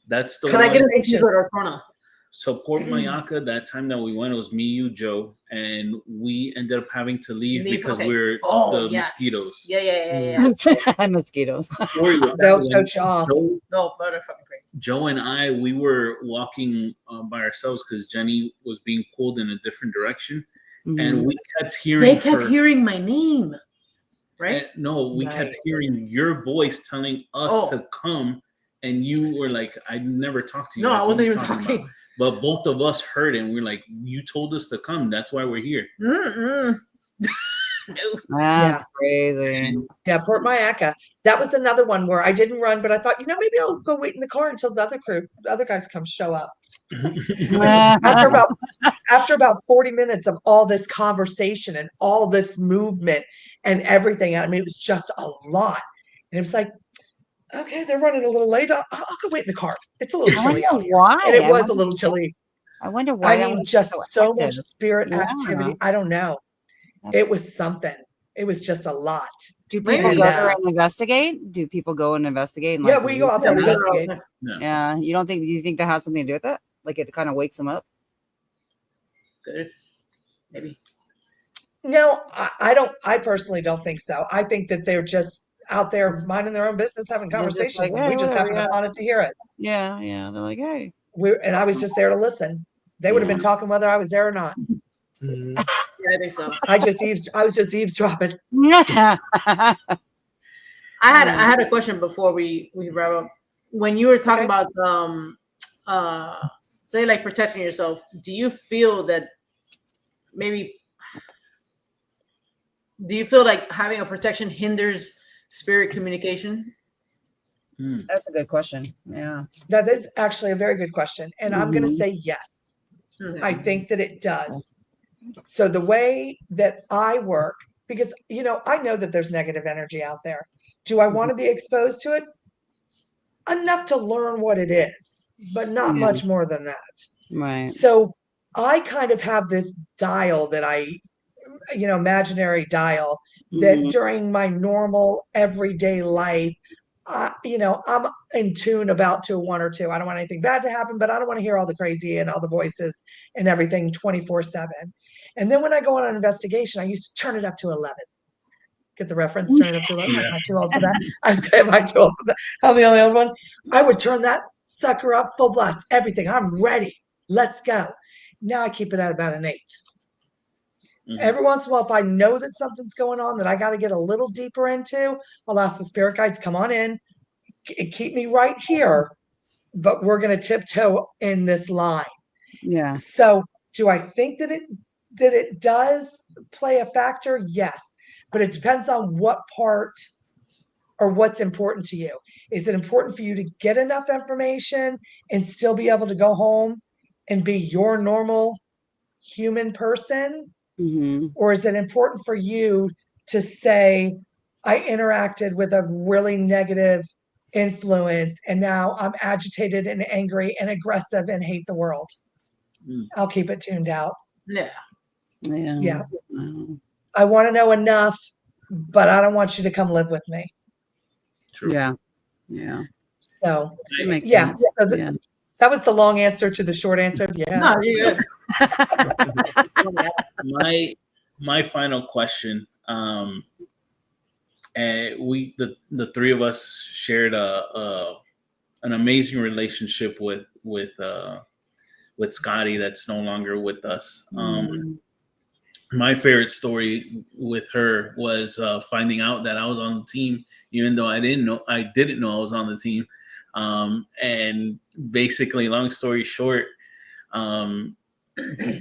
That's the Can I one. get an Conversation. English or Corona? So Port Mayaca, that time that we went, it was me, you, Joe, and we ended up having to leave because okay. we're Oh, the yes. mosquitoes. Yeah. Mosquitoes. Story was that they'll when choke you off. No, but they're fucking crazy. Joe and I, we were walking by ourselves because Jenny was being pulled in a different direction, Mhm. and we kept hearing. They kept her- hearing my name, right? and- no, we kept Nice. hearing your voice telling us Oh. to come, and you were like, "I never talked to you." No, guys. I What wasn't are you even about?" talking. But both of us heard it, and we're like, "You told us to come. That's why we're here." Mm-mm. That's crazy. Yeah, Port Mayaca. That was another one where I didn't run, but I thought, maybe I'll go wait in the car until the other guys show up. After about 40 minutes of all this conversation and all this movement and everything, I mean, it was just a lot. And it was like, okay, they're running a little late. I'll go wait in the car. It's a little I chilly wonder out here. why. And it I was wonder- a little chilly. I wonder why. I that mean, would be just so much active. spirit Yeah. activity. I don't know. That's- It was something. It was just a lot. Do people Maybe- go there and investigate? Do people go and investigate? And, Yeah, like, we go out there and Yeah, investigate. Yeah, you don't think? Do you think that has something to do with it? Like it kind of wakes them up? Good. Maybe. No, I don't. I personally don't think so. I think that they're just out there minding their own business, having They're just conversations, like, and we "Hey, just whatever, happened yeah." upon it to hear it. Yeah, yeah. They're like, hey. And I was just there to listen. They would have been talking whether I was there or not. Mhm. Yeah, I think so. I was just eavesdropping. I had a question before we wrap up. When you were talking Okay. about say like protecting yourself, do you feel that do you feel like having a protection hinders spirit communication? That's a good question. Yeah. That is actually a very good question. And I'm going to Mhm. say yes. Mhm. I think that it does. So the way that I work, because, I know that there's negative energy out there. Do I want to be exposed to it? Enough to learn what it is, but not Yeah. much more than that. Right. So I kind of have this dial that imaginary dial that Mhm. during my normal everyday life, I'm in tune about to 1 or 2. I don't want anything bad to happen, but I don't want to hear all the crazy and all the voices and everything 24/7. And then when I go on an investigation, I used to turn it up to 11. Get the reference? Turn it up to 11. Yeah. Am I too old for that? I say, am I too old for that? I'm the only old one. I would turn that sucker up full blast. Everything. I'm ready. Let's go. Now I keep it at about an 8. Mhm. Every once in a while, if I know that something's going on that I got to get a little deeper into, I'll ask the spirit guides, come on in, keep me right here, but we're going to tiptoe in this line. Yeah. So do I think that it does play a factor? Yes, but it depends on what part or what's important to you. Is it important for you to get enough information and still be able to go home and be your normal human person? Mhm. Or is it important for you to say, I interacted with a really negative influence and now I'm agitated and angry and aggressive and hate the world? I'll keep it tuned out. Yeah. Yeah. Yeah. Wow. I want to know enough, but I don't want you to come live with me. True. Yeah. Yeah. So, That makes yeah. sense. So Yeah. that was the long answer to the short answer. Yeah. No, you're good. My final question. And the three of us shared an amazing relationship with Scotty that's no longer with us. My favorite story with her was finding out that I was on the team, even though I didn't know I was on the team. And basically, long story short,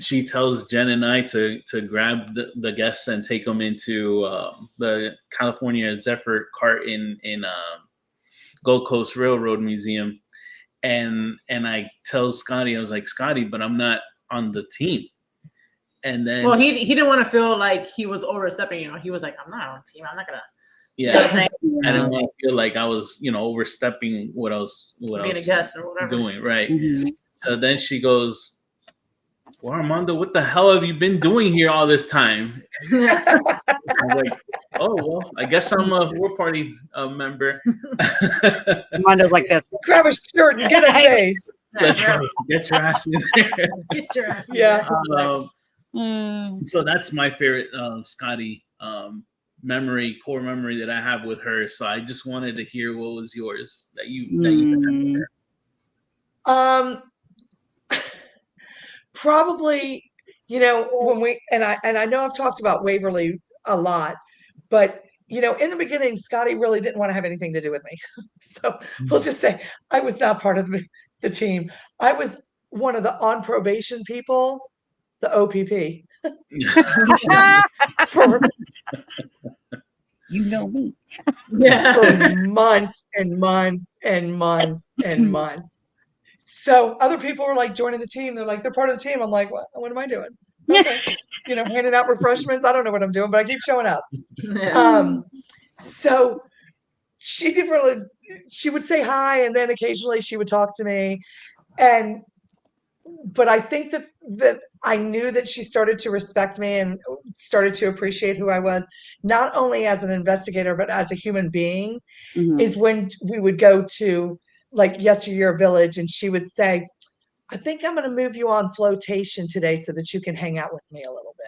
she tells Jen and I to grab the guests and take them into the California Zephyr cart in Gold Coast Railroad Museum. And I tell Scotty, I was like, Scotty, but I'm not on the team. And then, well, he didn't want to feel like he was overstepping. He was like, I'm not on the team. I'm not gonna. Yeah, You know what I'm saying? I didn't want to feel like I was, overstepping what I was Being a guest or whatever. doing, right? Mhm. So then she goes, "Well, Armando, what the hell have you been doing here all this time?" I was like, "Oh, well, I guess I'm a War Party member." Armando's like this. Grab a shirt and get a face. Let's go. Get your ass in there. Get your ass. Yeah. So that's my favorite Scotty core memory that I have with her. So I just wanted to hear what was yours that you had with her. Probably, when we and I know I've talked about Waverly a lot, but in the beginning, Scotty really didn't want to have anything to do with me. So we'll just say I was not part of the team. I was one of the on probation people, the OPP. for You know me. Yeah. for months and months and months and months. So other people were like joining the team. They're like, they're part of the team. I'm like, what am I doing? Okay. Handing out refreshments. I don't know what I'm doing, but I keep showing up. Yeah. So she would say hi, and then occasionally she would talk to me. And but I think that I knew that she started to respect me and started to appreciate who I was, not only as an investigator, but as a human being, Mhm. is when we would go to like Yesteryear Village and she would say, I think I'm going to move you on flotation today so that you can hang out with me a little bit.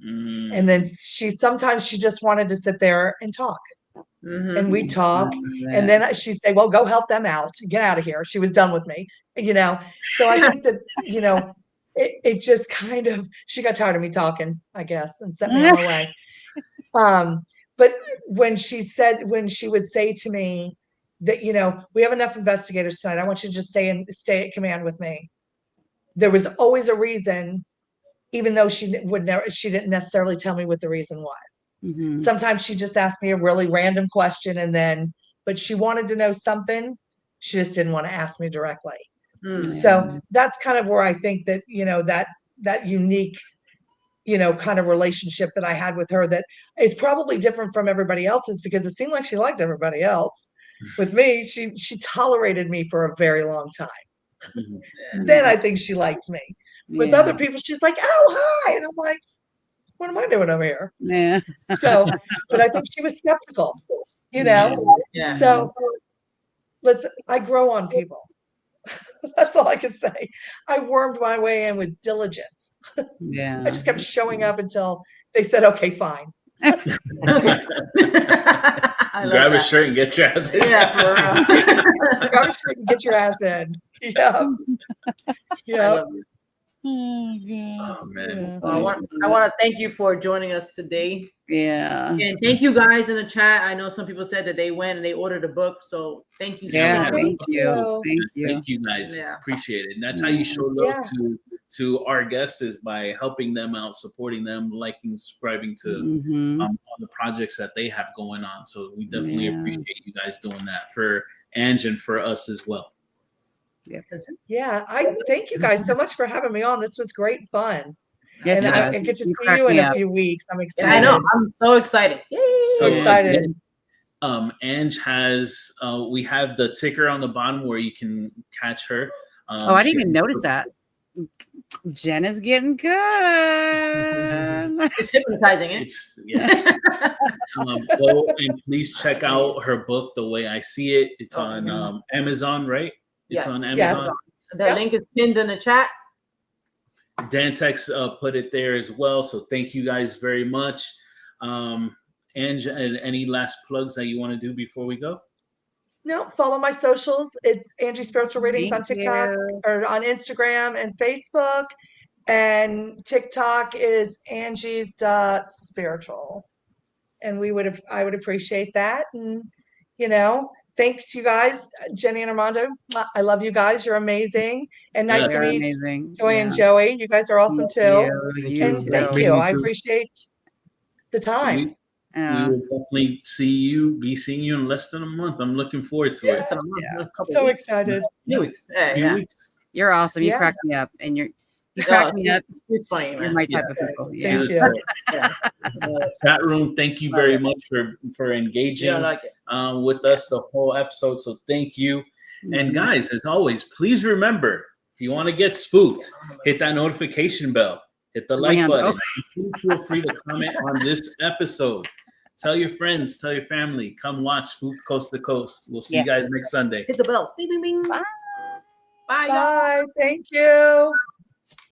And then sometimes she just wanted to sit there and talk. And we'd talk, and then she'd say, well, go help them out, get out of here. She was done with me, so I think that it just kind of, she got tired of me talking, I guess, and sent me on my way. But when she would say to me that, we have enough investigators tonight, I want you to just stay at command with me, there was always a reason, even though she didn't necessarily tell me what the reason was. Sometimes she just asked me a really random question but she wanted to know something. She just didn't want to ask me directly. So that's kind of where I think that, that unique, kind of relationship that I had with her that is probably different from everybody else's, because it seemed like she liked everybody else. With me, she tolerated me for a very long time. Then I think she liked me. With other people, she's like, oh, hi. And I'm like, what am I doing over here? Yeah. So, but I think she was skeptical, Yeah. So listen, I grow on people. That's all I can say. I wormed my way in with diligence. Yeah. I just kept showing up until they said, okay, fine. I love Grab a that. shirt and get your ass in. Yeah, for real. Grab a shirt and get your ass in. Yeah. I Yeah. love it. Oh, God. Oh, man. I want to thank you for joining us today. Yeah. And thank you guys in the chat. I know some people said that they went and they ordered a book. So thank you. Yeah. So much. Thank you. Thank you. Thank you guys. Yeah. Appreciate it. And that's how you show love Yeah. to our guests, is by helping them out, supporting them, liking, subscribing to all the projects that they have going on. So we definitely appreciate you guys doing that for Ange and for us as well. Yep. Yeah. I thank you guys so much for having me on. This was great fun. Yes, And I get to see you in a few weeks. I'm excited. I know. I'm so excited. Yay. So excited. Ange has we have the ticker on the bottom where you can catch her. Oh, I didn't even notice that. Jen is getting good. It's hypnotizing, eh? Yes. Go and please check out her book, The Way I See It. It's on Amazon, right? It's on Amazon. Yes. The link is pinned in the chat. Dantex put it there as well. So thank you guys very much. Ange, any last plugs that you want to do before we go? No, follow my socials. It's Angie Spiritual Readings on TikTok or on Instagram and Facebook. And TikTok is Angie's.spiritual. And I would appreciate that. And, thanks you guys, Jenny and Armando. I love you guys. You're amazing. And nice to meet Joy and Joey. You guys are awesome too. And thank you. I appreciate the time. We will definitely be seeing you in less than a month. I'm looking forward to it. So excited. Few weeks. Weeks. You're awesome. You crack me up, and you crack me up. It's funny, man. You're my type of people. Yeah. Thank you. Chat room, thank you very much for engaging with us the whole episode. So thank you. And guys, as always, please remember, if you want to get spooked, hit that notification bell, hit the like button. Please feel free to comment on this episode. Tell your friends, tell your family, come watch Spooked Coast to Coast. We'll see you guys next Sunday. Hit the bell. Bing, bing, bing. Bye. Bye. Bye. Thank you.